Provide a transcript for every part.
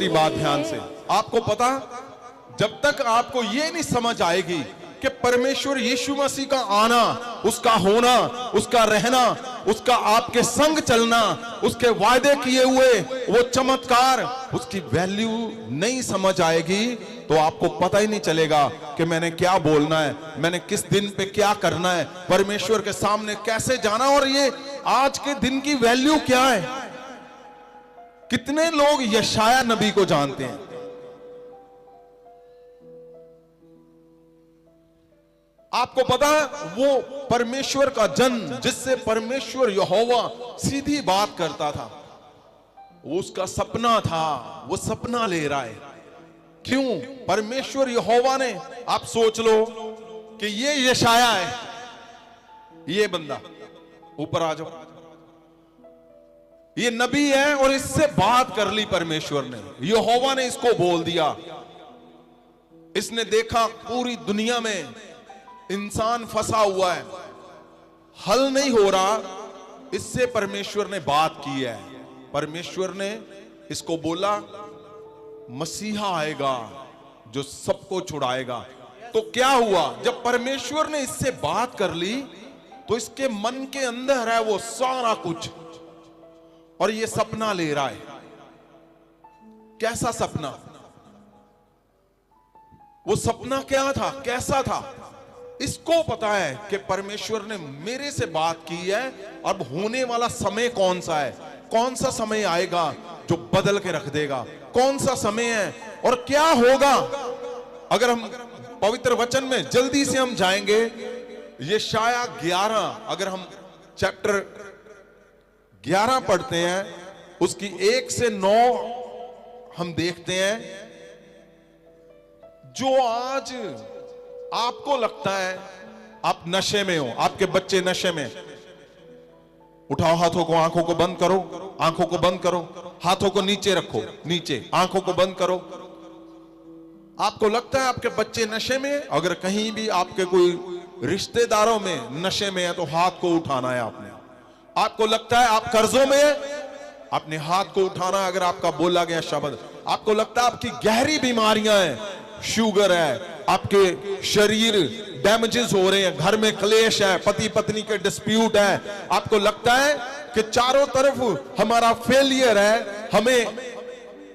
मेरी बात ध्यान से। आपको पता, जब तक आपको ये नहीं समझ आएगी कि परमेश्वर यीशु मसीह का आना, उसका होना, उसका रहना, उसका आपके संग चलना, उसके वायदे किए हुए वो चमत्कार, उसकी वैल्यू नहीं समझ आएगी, तो आपको पता ही नहीं चलेगा कि मैंने क्या बोलना है, मैंने किस दिन पे क्या करना है, परमेश्वर के सामने कैसे जाना, और ये आज के दिन की वैल्यू क्या है। कितने लोग यशाया नबी को जानते हैं? आपको पता है, वो परमेश्वर का जन, जिससे परमेश्वर यहोवा सीधी बात करता था, वो उसका सपना था, वो सपना ले रहा है। क्यों? परमेश्वर यहोवा ने, आप सोच लो कि ये यशाया है, ये बंदा, ऊपर आ जाओ, ये नबी है, और इससे बात कर ली परमेश्वर ने, यहोवा ने इसको बोल दिया। इसने देखा पूरी दुनिया में इंसान फंसा हुआ है, हल नहीं हो रहा, इससे परमेश्वर ने बात की है। परमेश्वर ने इसको बोला, मसीहा आएगा जो सबको छुड़ाएगा। तो क्या हुआ? जब परमेश्वर ने इससे बात कर ली, तो इसके मन के अंदर है वो सारा कुछ, और ये सपना ले रहा है। कैसा सपना? वो सपना क्या था, कैसा था? इसको पता है कि परमेश्वर ने मेरे से बात की है, अब होने वाला समय कौन सा है, कौन सा समय आएगा जो बदल के रख देगा, कौन सा समय है और क्या होगा। अगर हम पवित्र वचन में जल्दी से हम जाएंगे, यशाया 11, अगर हम चैप्टर 11 पढ़ते हैं, उसकी 1 से 9 हम देखते हैं। जो आज आपको लगता है आप नशे में हो, आपके बच्चे नशे में, उठाओ हाथों को, आंखों को बंद करो, आंखों को बंद करो, हाथों को नीचे रखो, नीचे, आंखों को बंद करो। आपको लगता है आपके बच्चे नशे में, अगर कहीं भी आपके कोई रिश्तेदारों में नशे में है तो हाथ को उठाना है आपने। आपको लगता है आप कर्जों में है, अपने हाथ को उठाना, अगर आपका बोला गया शब्द। आपको लगता है आपकी गहरी बीमारियां हैं, शुगर है, आपके शरीर डैमेजेस हो रहे हैं, घर में क्लेश है, पति पत्नी के डिस्प्यूट है, आपको लगता है कि चारों तरफ हमारा फेलियर है,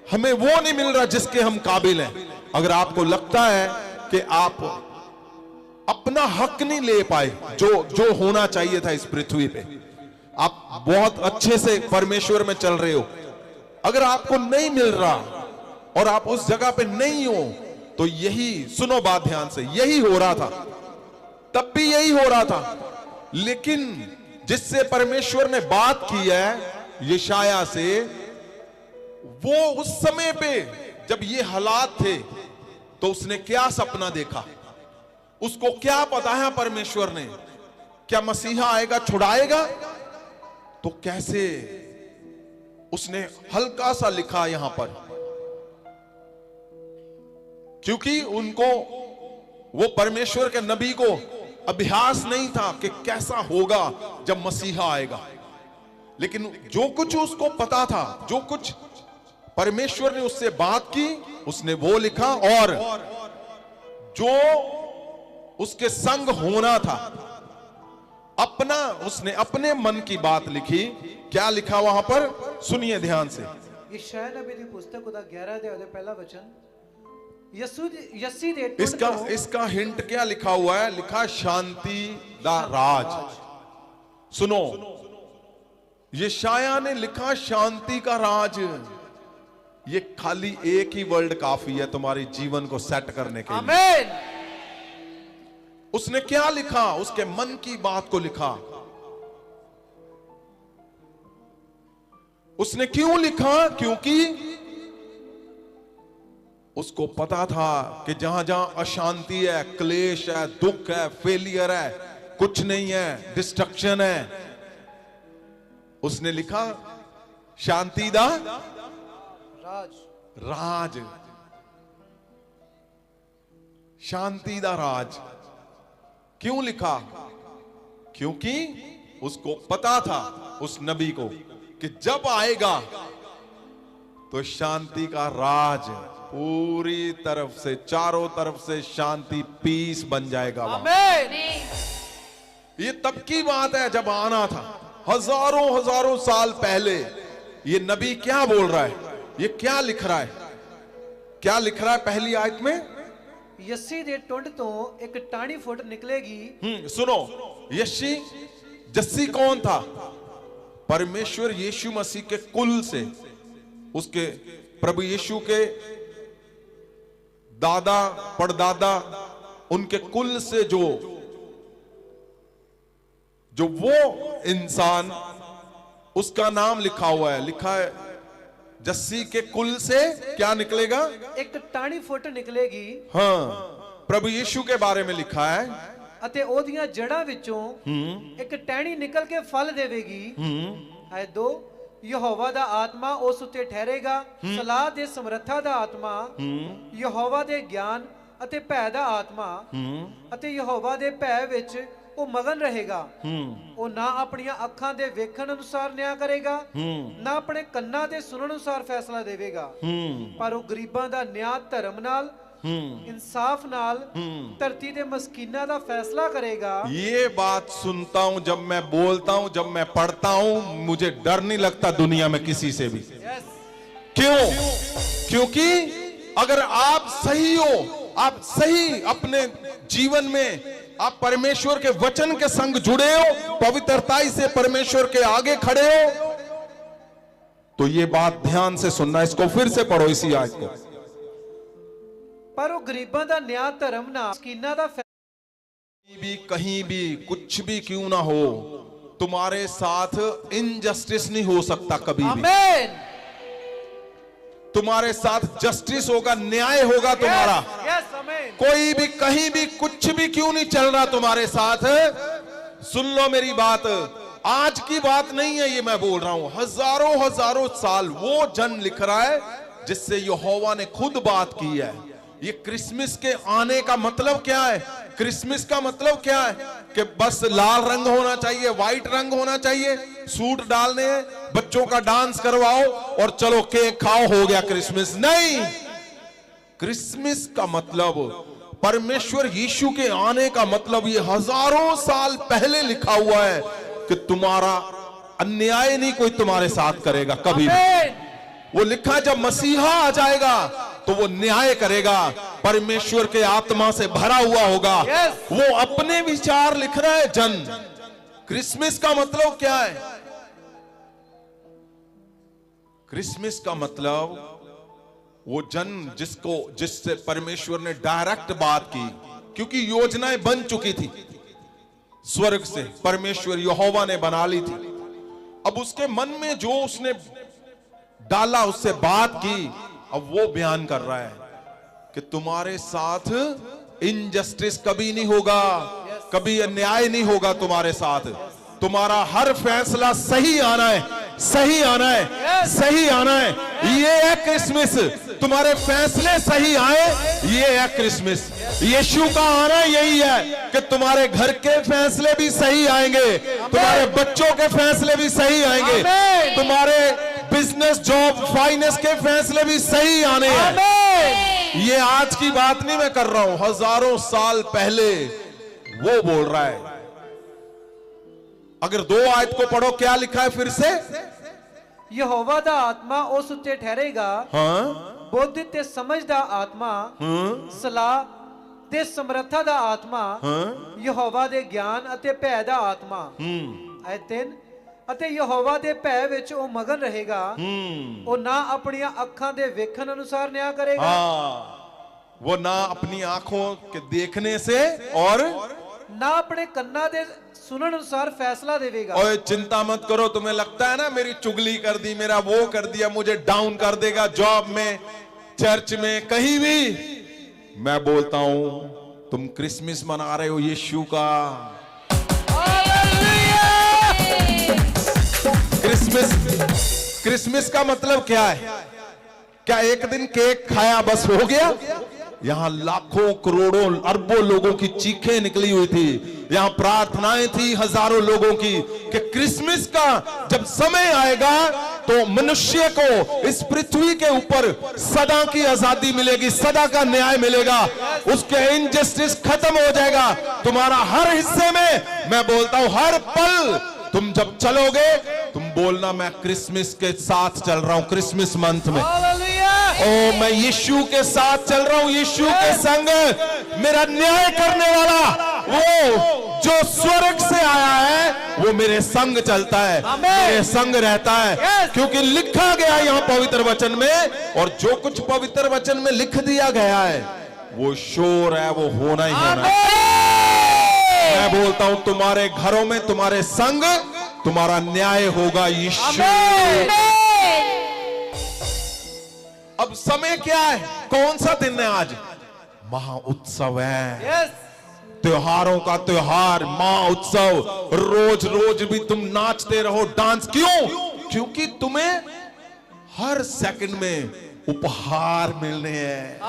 हमें वो नहीं मिल रहा जिसके हम काबिल हैं। अगर आपको लगता है कि आप अपना हक नहीं ले पाए जो होना चाहिए था इस पृथ्वी पे, आप बहुत अच्छे से परमेश्वर में चल रहे हो, अगर आपको नहीं मिल रहा और आप उस जगह पे नहीं हो, तो यही, सुनो बात ध्यान से, यही हो रहा था, तब भी यही हो रहा था। लेकिन जिससे परमेश्वर ने बात की है यशाया से, वो उस समय पे जब ये हालात थे, तो उसने क्या सपना देखा, उसको क्या पता है परमेश्वर ने, क्या मसीहा आएगा छुड़ाएगा? तो कैसे उसने हल्का सा लिखा यहां पर, क्योंकि उनको, वो परमेश्वर के नबी को अभ्यास नहीं था कि कैसा होगा जब मसीहा आएगा। लेकिन जो कुछ उसको पता था, जो कुछ परमेश्वर ने उससे बात की, उसने वो लिखा, और जो उसके संग होना था, उसने अपने मन की बात लिखी। क्या लिखा वहां पर, सुनिए ध्यान से। यशाया नबी की पुस्तक उदा 11 अध्याय पहला वचन। इसका हिंट क्या लिखा हुआ है? लिखा शांति दा राज। सुनो, यशाया ने लिखा शांति का राज। ये खाली एक ही वर्ड काफी है तुम्हारे जीवन को सेट करने के लिए। आमीन। उसने क्या लिखा? उसके मन की बात को लिखा। उसने क्यों लिखा? क्योंकि उसको पता था कि जहां जहां अशांति है, क्लेश है, दुख है, फेलियर है, कुछ नहीं है, डिस्ट्रक्शन है, उसने लिखा शांति दा राज, शांति दा राज। क्यों लिखा? क्योंकि उसको पता था, उस नबी को, कि जब आएगा तो शांति का राज पूरी तरफ से, चारों तरफ से शांति, पीस बन जाएगा वहां। आमीन। ये तब की बात है जब आना था, हजारों हजारों साल पहले। ये नबी क्या बोल रहा है, ये क्या लिख रहा है, क्या लिख रहा है पहली आयत में? यस्सी दे टुंड तो एक टाणी फुट निकलेगी। सुनो, यशी जस्सी कौन था? परमेश्वर यीशु मसीह के कुल से, उसके प्रभु यीशु के दादा परदादा, उनके कुल से जो वो इंसान, उसका नाम लिखा हुआ है, लिखा है जस्सी के कुल से क्या निकलेगा? एक टाणी फुट निकलेगी। हाँ, प्रभु यीशु के बारे में लिखा है। ਅਤੇ ਉਹਦੀਆਂ ਜੜਾਂ ਵਿੱਚੋਂ ਇੱਕ ਟਹਿਣੀ ਨਿਕਲ ਕੇ ਫਲ ਦੇਵੇਗੀ। ਐ 2 ਯਹੋਵਾ ਦਾ ਆਤਮਾ ਉਸ ਉੱਤੇ ਠਹਿਰੇਗਾ, ਸਲਾਹ ਦੇ ਸਮਰੱਥਾ ਦਾ ਆਤਮਾ, ਯਹੋਵਾ ਦੇ ਗਿਆਨ ਅਤੇ ਭੈ ਦਾ ਆਤਮਾ, ਅਤੇ ਯਹੋਵਾ ਦੇ ਭੈ ਵਿੱਚ ਉਹ ਮਗਨ ਰਹੇਗਾ। ਉਹ ਨਾ ਆਪਣੀਆਂ ਅੱਖਾਂ ਦੇ ਵੇਖਣ ਅਨੁਸਾਰ ਨਿਆਂ ਕਰੇਗਾ, ਨਾ ਆਪਣੇ ਕੰਨਾਂ ਦੇ ਸੁਣਨ ਅਨੁਸਾਰ ਫੈਸਲਾ ਦੇਵੇਗਾ, ਪਰ ਉਹ ਗਰੀਬਾਂ ਦਾ ਨਿਆਂ ਧਰਮ ਨਾਲ, इंसाफ नाल धरती दे मस्कीना दा फैसला करेगा। ये बात सुनता हूं, जब मैं बोलता हूं, जब मैं पढ़ता हूं, मुझे डर नहीं लगता दुनिया में किसी से भी। क्यों? क्योंकि अगर आप सही हो, आप सही अपने जीवन में आप परमेश्वर के वचन के संग जुड़े हो, पवित्रताई से परमेश्वर के आगे खड़े हो, तो ये बात ध्यान से सुनना। इसको फिर से पढ़ो, इसी आयत को। पर वो गरीबां दा न्याय धर्म ना मस्कीना दा भी कहीं भी कुछ भी क्यों ना हो, तुम्हारे साथ इनजस्टिस नहीं हो सकता कभी भी। आमीन। तुम्हारे साथ जस्टिस होगा, न्याय होगा तुम्हारा। यस, आमीन। कोई भी कहीं भी कुछ भी क्यों नहीं चल रहा तुम्हारे साथ। सुन लो मेरी बात, आज की बात नहीं है ये मैं बोल रहा हूं, हजारों हजारों साल वो जन लिख रहा है जिससे यहोवा ने खुद बात की है। ये क्रिसमस के आने का मतलब क्या है? क्रिसमस का मतलब क्या है? कि बस लाल रंग होना चाहिए, व्हाइट रंग होना चाहिए, सूट डालने हैं, बच्चों का डांस करवाओ और चलो केक खाओ, हो गया क्रिसमस। नहीं, क्रिसमस का मतलब, परमेश्वर यीशु के आने का मतलब, ये हजारों साल पहले लिखा हुआ है कि तुम्हारा अन्याय नहीं कोई तुम्हारे साथ करेगा कभी भी। वो लिखा जब मसीहा आ जाएगा तो वो न्याय करेगा, परमेश्वर के आत्मा से भरा हुआ होगा। वो अपने विचार लिख रहा है जन। क्रिसमस का मतलब क्या है? क्रिसमस का मतलब वो जन जिससे परमेश्वर ने डायरेक्ट बात की, क्योंकि योजनाएं बन चुकी थी स्वर्ग से, परमेश्वर यहोवा ने बना ली थी। अब उसके मन में जो उसने डाला, उससे बात की, अब वो बयान कर रहा है कि तुम्हारे साथ इनजस्टिस कभी नहीं होगा, कभी अन्याय नहीं होगा तुम्हारे साथ। तुम्हारा हर फैसला सही आना है, सही आना है, सही आना है। ये है क्रिसमस, तुम्हारे फैसले सही आए, ये है क्रिसमस। यीशु का आना यही है कि तुम्हारे घर के फैसले भी सही आएंगे, तुम्हारे बच्चों के फैसले भी सही आएंगे, तुम्हारे बिजनेस, जॉब, फाइनेंस के फैसले भी सही आने हैं। ये आज की बात नहीं मैं कर रहा हूं, हजारों साल पहले वो बोल रहा है। अगर 2 आयत को पढ़ो, क्या लिखा है फिर से? यहोवा दा आत्मा उस उत्ते ठहरेगा। हाँ, बुद्धि ते समझ दा आत्मा, सलाह ते समर्था दा आत्मा, यहोवा दे ज्ञान अते भय दा आत्मा। आयत 3 ਅਤੇ ਯਹੋਵਾ ਦੇ ਭੈ ਵਿੱਚ ਉਹ ਮਗਨ ਰਹੇਗਾ। ਉਹ ਨਾ ਆਪਣੀਆਂ ਅੱਖਾਂ ਦੇ ਵੇਖਣ ਅਨੁਸਾਰ ਨਿਆਂ ਕਰੇਗਾ। वो ना अपनी आंखों के देखने से और ना अपने कन्ना दे सुनन अनुसार फैसला देवेगा। ओए चिंता मत करो, तुम्हें लगता है ना मेरी चुगली कर दी, मेरा वो कर दिया, मुझे डाउन कर देगा जॉब में, चर्च में, कहीं भी। मैं बोलता हूं तुम क्रिसमस मना रहे हो यीशु का। क्रिसमस का मतलब क्या है? क्या एक दिन केक खाया बस हो गया? यहां लाखों करोड़ों अरबों लोगों की चीखें निकली हुई थी, यहां प्रार्थनाएं थी हजारों लोगों की कि क्रिसमस का जब समय आएगा तो मनुष्य को इस पृथ्वी के ऊपर सदा की आजादी मिलेगी, सदा का न्याय मिलेगा, उसके इनजस्टिस खत्म हो जाएगा। तुम्हारा हर हिस्से में मैं बोलता हूं, हर पल तुम जब चलोगे तुम बोलना मैं क्रिसमस के साथ चल रहा हूं, क्रिसमस मंथ में। हालेलुया। ओ मैं यीशु के साथ चल रहा हूं, यीशु के संग। मेरा न्याय करने वाला वो जो स्वर्ग से आया है वो मेरे संग चलता है, मेरे संग रहता है, क्योंकि लिखा गया यहां पवित्र वचन में, और जो कुछ पवित्र वचन में लिख दिया गया है वो श्योर है, वो होना ही होना है। मैं बोलता हूं तुम्हारे घरों में तुम्हारे संग तुम्हारा न्याय होगा यीशु। अब समय क्या है, कौन सा दिन है आज? महा उत्सव है, यस। त्योहारों का त्योहार, महा उत्सव। रोज रोज भी तुम नाचते रहो, डांस। क्यों? क्योंकि तुम्हें हर सेकंड में उपहार मिलने हैं,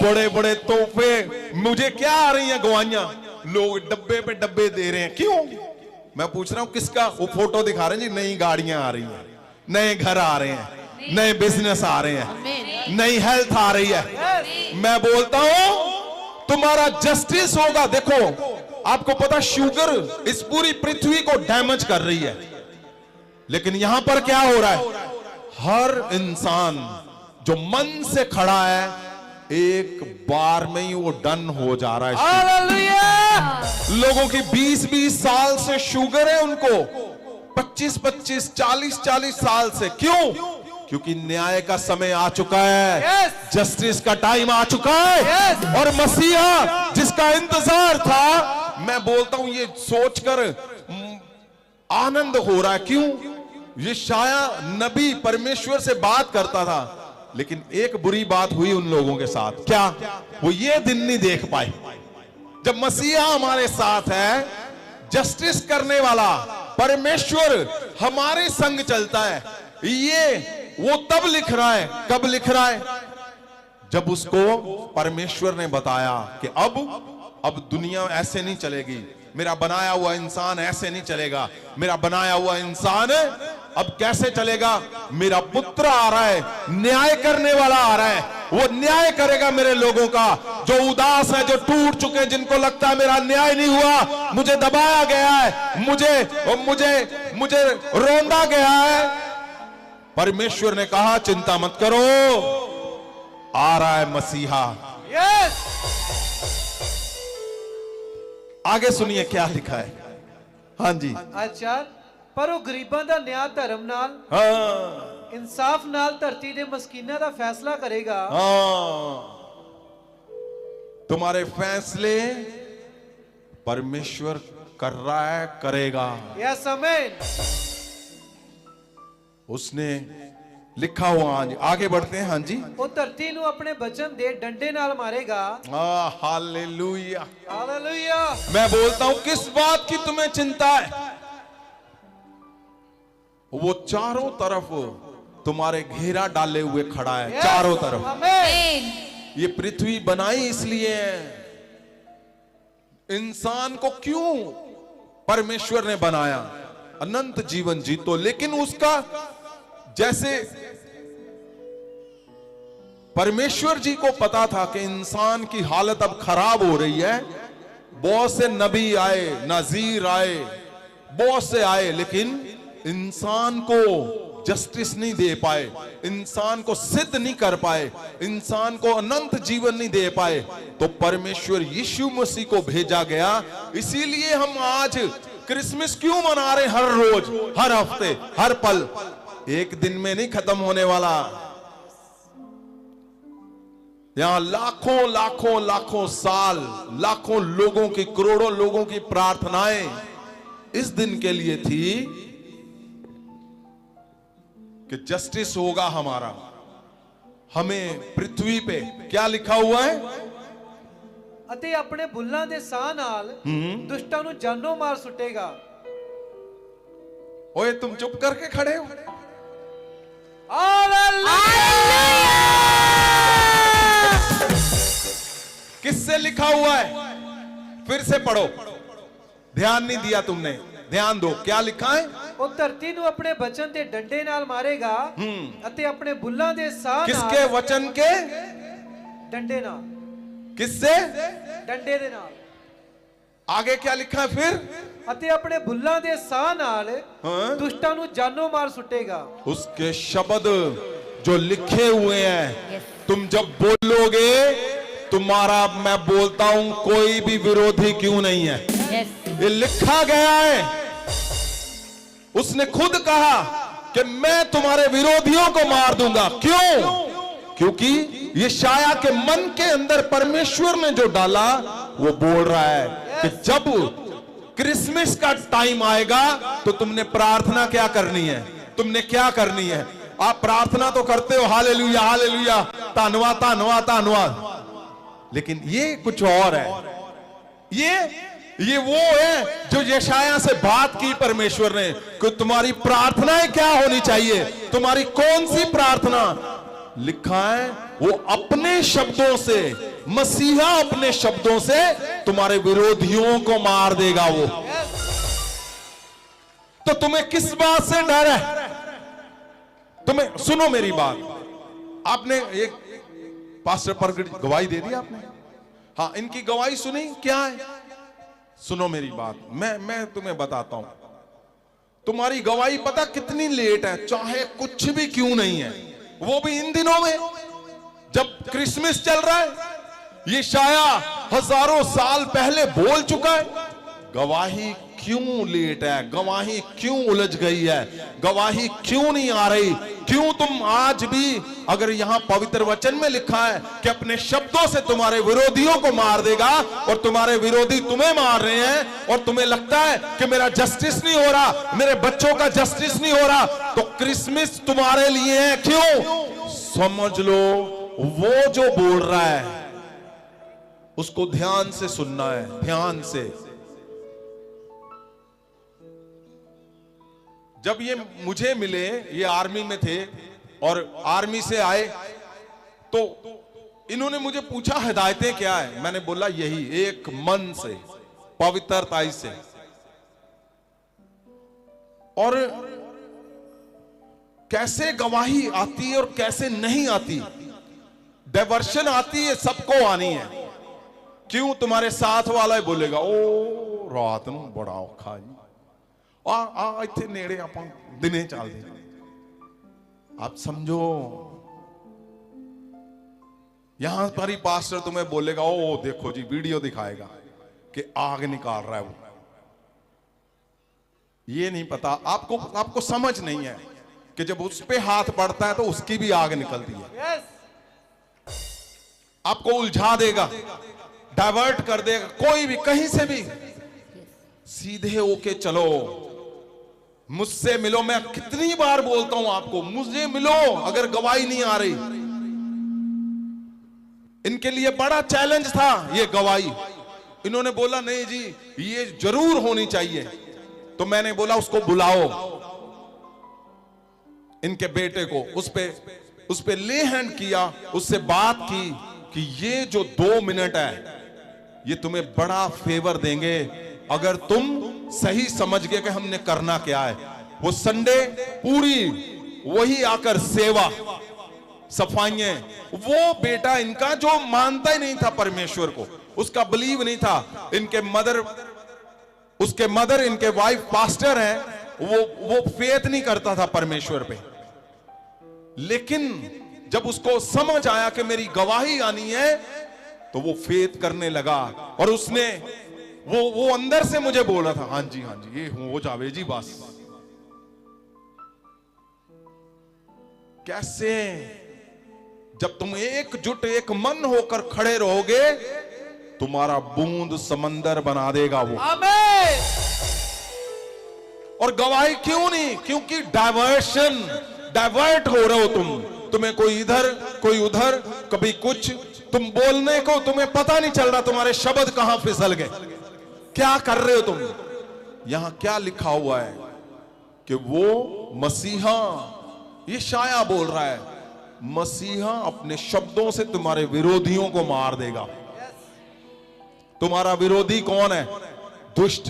बड़े बड़े तोहफे। मुझे क्या आ रही हैं गवाइयां, लोग डब्बे पे डब्बे दे रहे हैं। क्यों? मैं पूछ रहा हूं किसका? वो फोटो दिखा रहे हैं जी, नई गाड़ियां आ रही हैं, नए घर आ रहे हैं, नए बिजनेस आ रहे हैं, नई हेल्थ आ रही है। मैं बोलता हूं तुम्हारा जस्टिस होगा। देखो आपको पता, शुगर इस पूरी पृथ्वी को डैमेज कर रही है, लेकिन यहां पर क्या हो रहा है? हर इंसान जो मन से खड़ा है एक बार में ही वो डन हो जा रहा है। हालेलुया। लोगों की 20-20 साल से शुगर है, उनको 25-25, 40-40 साल से। क्यों? क्योंकि न्याय का समय आ चुका है, जस्टिस का टाइम आ चुका है, और मसीहा जिसका इंतजार था, मैं बोलता हूं ये सोचकर आनंद हो रहा है। क्यों? ये शाया नबी परमेश्वर से बात करता था, लेकिन एक बुरी बात हुई उन लोगों के साथ। क्या? वो ये दिन नहीं देख पाए जब मसीहा हमारे साथ है, जस्टिस करने वाला परमेश्वर हमारे संग चलता है। ये वो तब लिख रहा है, कब लिख रहा है? जब उसको परमेश्वर ने बताया कि अब दुनिया ऐसे नहीं चलेगी, मेरा बनाया हुआ इंसान ऐसे नहीं चलेगा। मेरा बनाया हुआ इंसान अब कैसे चलेगा? मेरा पुत्र आ रहा है, न्याय करने वाला आ रहा है, वो न्याय करेगा मेरे लोगों का, जो उदास है, जो टूट चुके हैं, जिनको लगता है मेरा न्याय नहीं हुआ, मुझे दबाया गया है, मुझे रोंदा गया है। परमेश्वर ने कहा चिंता मत करो, आ रहा है मसीहा। यस। आगे सुनिए क्या लिखा है। हाँ जी। अच्छा, पर ਉਹ ਗਰੀਬਾਂ ਦਾ ਨਿਆਂ ਧਰਮ ਨਾਲ, हाँ ਇਨਸਾਫ ਨਾਲ ਧਰਤੀ ਦੇ ਮਸਕੀਨਾਂ ਦਾ ਫੈਸਲਾ ਕਰੇਗਾ। हाँ, तुम्हारे फैसले परमेश्वर कर रहा है, करेगा। यस आमीन। उसने लिखा हुआ। हाँ जी, आगे बढ़ते हैं। हाँ जी। ਉਹ ਧਰਤੀ ਨੂੰ ਆਪਣੇ ਬਚਨ ਦੇ ਡੰਡੇ ਨਾਲ ਮਾਰੇਗਾ। हालेलुया। हालेलुया। मैं बोलता हूं किस बात की तुम्हें चिंता है? वो चारों तरफ तुम्हारे घेरा डाले हुए खड़ा है, चारों तरफ। आमीन। ये पृथ्वी बनाई इसलिए है, इंसान को क्यों परमेश्वर ने बनाया? अनंत जीवन जीतो, लेकिन उसका जैसे परमेश्वर जी को पता था कि इंसान की हालत अब खराब हो रही है, बहुत से नबी आए, नजीर आए, बहुत से आए, लेकिन इंसान को जस्टिस नहीं दे पाए, इंसान को सिद्ध नहीं कर पाए, इंसान को अनंत जीवन नहीं दे पाए। तो परमेश्वर यीशु मसीह को भेजा गया। इसीलिए हम आज क्रिसमस क्यों मना रहे? हर रोज, हर हफ्ते, हर पल, एक दिन में नहीं खत्म होने वाला। यहां लाखों लाखों लाखों साल, लाखों लोगों की, करोड़ों लोगों की प्रार्थनाएं इस दिन के लिए थी कि जस्टिस होगा हमारा। हमें पृथ्वी पे क्या लिखा हुआ है? ਅਤੇ ਆਪਣੇ ਬੁੱਲਾਂ ਦੇ ਸਾਹ ਨਾਲ ਦੁਸ਼ਟਾਂ ਨੂੰ ਜਾਨੋਂ ਮਾਰ ਸੁੱਟੇਗਾ। ओए तुम चुप करके खड़े हो। किससे लिखा हुआ है? फिर से पढ़ो, ध्यान नहीं दिया तुमने, ध्यान दो। क्या लिखा है? ਉਹ ਧਰਤੀ ਨੂੰ ਆਪਣੇ ਬਚਨ ਤੇ ਡੰਡੇ ਨਾਲ ਮਾਰੇਗਾ ਅਤੇ ਆਪਣੇ ਬੁੱਲਾਂ ਦੇ ਸਾਹ किसके ਨਾਲ वचन के? ਡੰਡੇ ਨਾਲ किससे? ਡੰਡੇ ਦੇ ਨਾਲ आगे क्या लिखा है फिर? ਅਤੇ ਆਪਣੇ ਬੁੱਲਾਂ ਦੇ ਸਾਹ ਨਾਲ हाँ? ਦੁਸ਼ਟਾਂ ਨੂੰ ਜਾਨੋਂ ਮਾਰ ਸੁੱਟੇਗਾ। उसके शब्द जो लिखे हुए हैं, तुम जब बोलोगे, तुम्हारा, मैं बोलता हूं, कोई भी विरोधी क्यों नहीं है। ये लिखा गया है। उसने खुद कहा कि मैं तुम्हारे विरोधियों को मार दूंगा। क्यों? क्योंकि ये शाया के मन के अंदर परमेश्वर ने जो डाला, वो बोल रहा है कि जब क्रिसमस का टाइम आएगा तो तुमने प्रार्थना क्या करनी है? तुमने क्या करनी है? आप प्रार्थना तो करते हो, हालेलुया हालेलुया, धन्यवाद धन्यवाद धन्यवाद, लेकिन ये कुछ और है। ये वो है जो यशाया से बात की परमेश्वर ने कि तुम्हारी प्रार्थनाएं क्या होनी चाहिए। तुम्हारी कौन सी प्रार्थना? लिखा है वो अपने शब्दों से, मसीहा अपने शब्दों से तुम्हारे विरोधियों को मार देगा। वो तो तुम्हें किस बात से डर है? तुम्हें, सुनो मेरी बात, आपने एक पास्टर प्रगट गवाही दे दी आपने, हाँ, इनकी गवाही सुनी, क्या है? सुनो मेरी बात, मैं तुम्हें बताता हूं, तुम्हारी गवाही पता कितनी लेट है, चाहे कुछ भी क्यों नहीं है, वो भी इन दिनों में जब क्रिसमस चल रहा है। ये शाया हजारों साल पहले बोल चुका है। गवाही क्यों लेट है? गवाही क्यों उलझ गई है? गवाही क्यों नहीं आ रही? क्यों तुम आज भी, अगर यहां पवित्र वचन में लिखा है कि अपने शब्दों से तुम्हारे विरोधियों को मार देगा, और तुम्हारे विरोधी तुम्हें मार रहे हैं, और तुम्हें लगता है कि मेरा जस्टिस नहीं हो रहा, मेरे बच्चों का जस्टिस नहीं हो रहा, तो क्रिसमस तुम्हारे लिए है। क्यों? समझ लो, वो जो बोल रहा है उसको ध्यान से सुनना है, ध्यान से। जब ये मुझे मिले, ये आर्मी में थे और आर्मी से आए, तो इन्होंने मुझे पूछा हिदायतें क्या है। मैंने बोला यही, एक मन से, पवित्रता से, और कैसे गवाही आती है और कैसे नहीं आती। डाइवर्शन आती है, सबको आनी है। क्यों? तुम्हारे साथ वाला ही बोलेगा, ओ रात नूं बड़ा औखा जी, आ इत्थे नेड़े आपां दिने चलदे। आप समझो, यहां पर ही पास्टर तुम्हें बोलेगा, ओ देखो जी, वीडियो दिखाएगा कि आग निकाल रहा है वो। ये नहीं पता आपको समझ नहीं है कि जब उस पे हाथ पड़ता है तो उसकी भी आग निकलती है। आपको उलझा देगा, डाइवर्ट कर देगा, कोई भी कहीं से भी। सीधे होके चलो, मुझसे मिलो। मैं कितनी बार बोलता हूं आपको, मुझे मिलो अगर गवाही नहीं आ रही। इनके लिए बड़ा चैलेंज था ये गवाही। इन्होंने बोला नहीं जी, ये जरूर होनी चाहिए। तो मैंने बोला उसको बुलाओ, इनके बेटे को, उस पे ले हैंड किया, उससे बात की कि ये जो 2 मिनट है ये तुम्हें बड़ा फेवर देंगे अगर तुम सही समझ गए कि हमने करना क्या है। वो संडे पूरी वही आकर सेवा, सफाइयां, वो बेटा इनका जो मानता ही नहीं था परमेश्वर को, उसका बिलीव नहीं था। उसके मदर इनके वाइफ पास्टर हैं, वो फेथ नहीं करता था परमेश्वर पे। लेकिन जब उसको समझ आया कि मेरी गवाही आनी है, तो वो फेथ करने लगा। और उसने वो अंदर से मुझे बोला था, हाँ जी ये हो जावे जी बस। कैसे? जब तुम एकजुट, एक मन होकर खड़े रहोगे, तुम्हारा बूंद समंदर बना देगा वो। आमीन। और गवाही क्यों नहीं? क्योंकि डाइवर्ट हो रहे हो तुम्हें कोई इधर कोई उधर, कभी कुछ, तुम बोलने को तुम्हें पता नहीं चल रहा, तुम्हारे शब्द कहां फिसल गए, क्या कर रहे हो तुम। यहां क्या लिखा हुआ है कि वो मसीहा, ये शाया बोल रहा है, मसीहा अपने शब्दों से तुम्हारे विरोधियों को मार देगा। तुम्हारा विरोधी कौन है? दुष्ट।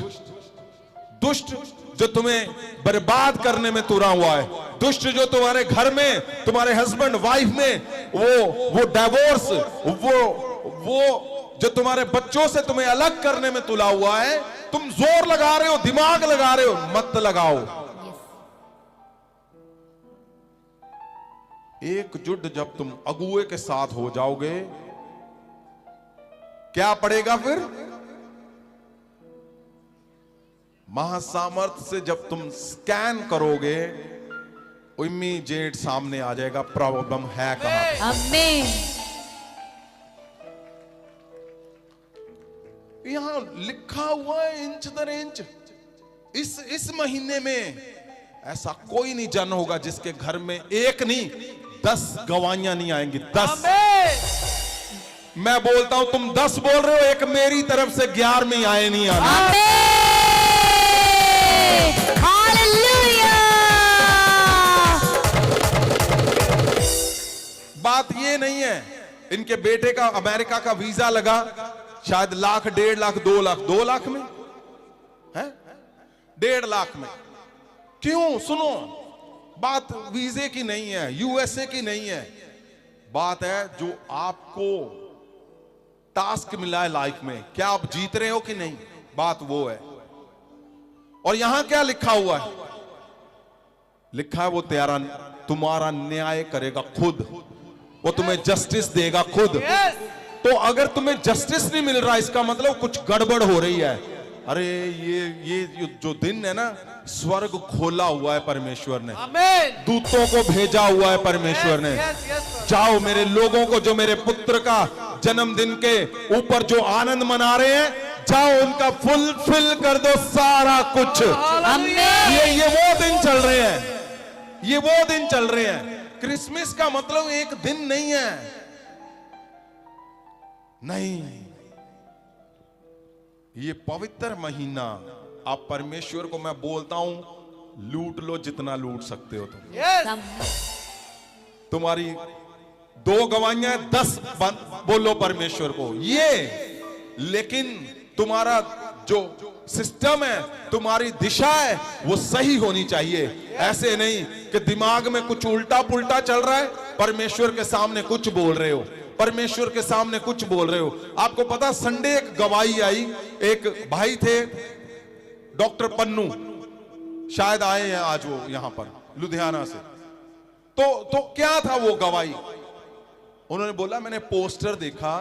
जो तुम्हें बर्बाद करने में तुरा हुआ है, दुष्ट जो तुम्हारे घर में, तुम्हारे हस्बैंड वाइफ में वो डाइवोर्स, वो जो तुम्हारे बच्चों से तुम्हें अलग करने में तुला हुआ है, तुम जोर लगा रहे हो, दिमाग लगा रहे हो, मत लगाओ। एकजुट जब तुम अगुए के साथ हो जाओगे, क्या पड़ेगा फिर? महासामर्थ से जब तुम स्कैन करोगे, इमीडिएट सामने आ जाएगा प्रॉब्लम है कहां। आमीन। यहां लिखा हुआ है इंच दर इंच। इस महीने में ऐसा कोई नहीं जन होगा जिसके घर में एक नहीं 10 गवाहियां नहीं आएंगी। 10। मैं बोलता हूं, तुम 10 बोल रहे हो, एक मेरी तरफ से 11वीं आए नहीं आने। आमीन। हालेलुया। बात ये नहीं है, इनके बेटे का अमेरिका का वीजा लगा, शायद लाख, 1.5 लाख, 2 लाख, 2 लाख में है, 1.5 लाख में। क्यों? सुनो, बात वीजे की नहीं है, यूएसए की नहीं है, बात है जो आपको टास्क मिला है लाइफ में, क्या आप जीत रहे हो कि नहीं, बात वो है। और यहां क्या लिखा हुआ है? लिखा है वो तुम्हारा न्याय करेगा खुद, वो तुम्हें जस्टिस देगा खुद। तो अगर तुम्हें जस्टिस नहीं मिल रहा, इसका मतलब कुछ गड़बड़ हो रही है। अरे ये जो दिन है ना, स्वर्ग खोला हुआ है परमेश्वर ने, दूतों को भेजा हुआ है परमेश्वर ने। जाओ मेरे लोगों को जो मेरे पुत्र का जन्मदिन के ऊपर जो आनंद मना रहे हैं, जाओ उनका फुलफिल कर दो सारा कुछ। ये वो दिन चल रहे हैं, ये वो दिन चल रहे हैं। क्रिसमस का मतलब एक दिन नहीं है, नहीं, ये पवित्र महीना। आप परमेश्वर को, मैं बोलता हूं, लूट लो जितना लूट सकते हो तुम। तुम्हारी 2 गवाहियां, 10 बोलो परमेश्वर को ये। लेकिन तुम्हारा जो सिस्टम है, तुम्हारी दिशा है, वो सही होनी चाहिए। ऐसे नहीं कि दिमाग में कुछ उल्टा पुल्टा चल रहा है, परमेश्वर के सामने कुछ बोल रहे हो, परमेश्वर के सामने कुछ बोल रहे हो। आपको पता, संडे एक गवाही आई, एक भाई थे डॉक्टर पन्नू, शायद आए हैं आज वो यहां पर लुधियाना से। तो क्या था वो गवाही? उन्होंने बोला, मैंने पोस्टर देखा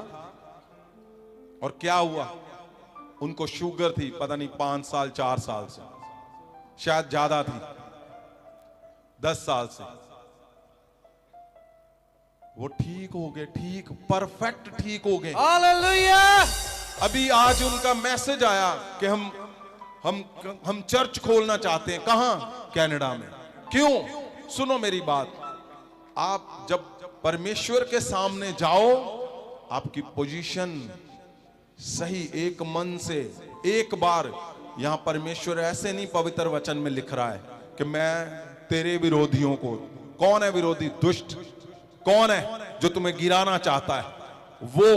और क्या हुआ, उनको शुगर थी, पता नहीं 5 साल 4 साल से, शायद ज्यादा थी, 10 साल से। वो ठीक हो गए, ठीक, परफेक्ट ठीक हो गए। हालेलुया। अभी आज उनका मैसेज आया कि हम चर्च खोलना चाहते हैं। कहां? कनाडा में। क्यों? सुनो मेरी बात, आप जब परमेश्वर के सामने जाओ, आपकी पोजीशन सही, एक मन से, एक बार। यहां परमेश्वर ऐसे नहीं पवित्र वचन में लिख रहा है कि मैं तेरे विरोधियों को, कौन है विरोधी? दुष्ट। कौन है जो तुम्हें गिराना चाहता है? वो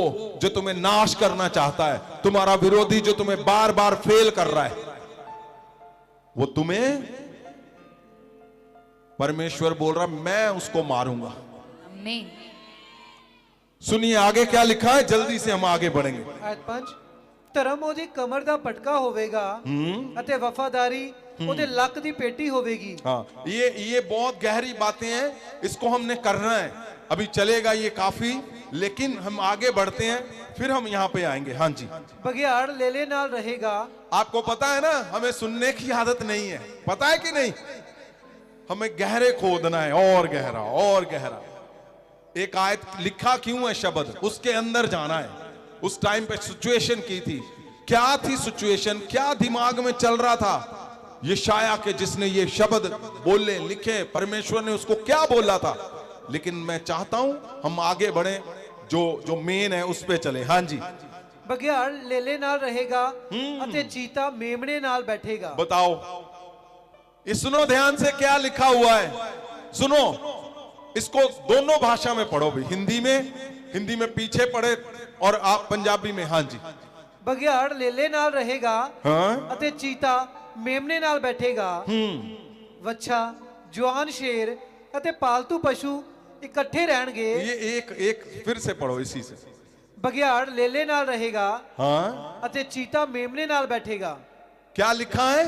जो तुम्हें नाश करना चाहता है, तुम्हारा विरोधी जो तुम्हें बार बार फेल कर रहा है, वो तुम्हें, परमेश्वर बोल रहा, मैं उसको मारूंगा। आमीन। सुनिए आगे क्या लिखा है, जल्दी से हम आगे बढ़ेंगे। आयत 5, ਧਰਮ ਉਹਦੀ ਕਮਰ ਦਾ ਪਟਕਾ ਹੋਵੇਗਾ ਅਤੇ ਵਫਾਦਾਰੀ ਉਹਦੇ ਲੱਕ ਦੀ ਪੇਟੀ ਹੋਵੇਗੀ। हाँ, ये बहुत गहरी बातें हैं, इसको हमने करना है। अभी चलेगा ये काफी, लेकिन हम आगे बढ़ते हैं, फिर हम यहाँ पे आएंगे। हाँ जी। ਬਘਿਆੜ ਲੇਲੇ ਨਾਲ ਰਹੇਗਾ। आपको पता है ना, हमें सुनने की आदत नहीं है, पता है कि नहीं? हमें गहरे खोदना है, और गहरा और गहरा। एक आयत लिखा क्यों है शब्द, उसके अंदर जाना है। उस टाइम पे सिचुएशन की थी, क्या थी सिचुएशन, क्या दिमाग में चल रहा था यशाया के, जिसने ये शब्द बोले, लिखे, परमेश्वर ने उसको क्या बोला था। लेकिन मैं चाहता हूं हम आगे बढ़े, जो मेन है उस पे चले। हाँ जी। ਬਘਿਆੜ ਲੇਲੇ ਨਾਲ ਰਹੇਗਾ ਅਤੇ ਚੀਤਾ ਮੇਮਣੇ ਨਾਲ ਬੈਠੇਗਾ। बताओ, ये सुनो ध्यान से, क्या लिखा हुआ है, सुनो। इसको दोनों भाषा में पढ़ो भी, हिंदी में पीछे पढ़े और आप पंजाबी में। हाँ जी। ਬਘਿਆੜ ਲੇਲੇ ਨਾਲ ਰਹੇਗਾ हाँ, ਅਤੇ ਚੀਤਾ ਮੇਮਨੇ ਨਾਲ ਬੈਠੇਗਾ ਵੱਛਾ ਜਵਾਨ ਸ਼ੇਰ ਅਤੇ ਪਾਲਤੂ ਪਸ਼ੂ ਇਕੱਠੇ ਰਹਿਣਗੇ ये एक एक फिर से पढ़ो इसी से। ਬਘਿਆੜ ਲੇਲੇ ਨਾਲ ਰਹੇਗਾ हाँ, ਅਤੇ ਚੀਤਾ ਮੇਮਨੇ ਨਾਲ बैठेगा। क्या लिखा है?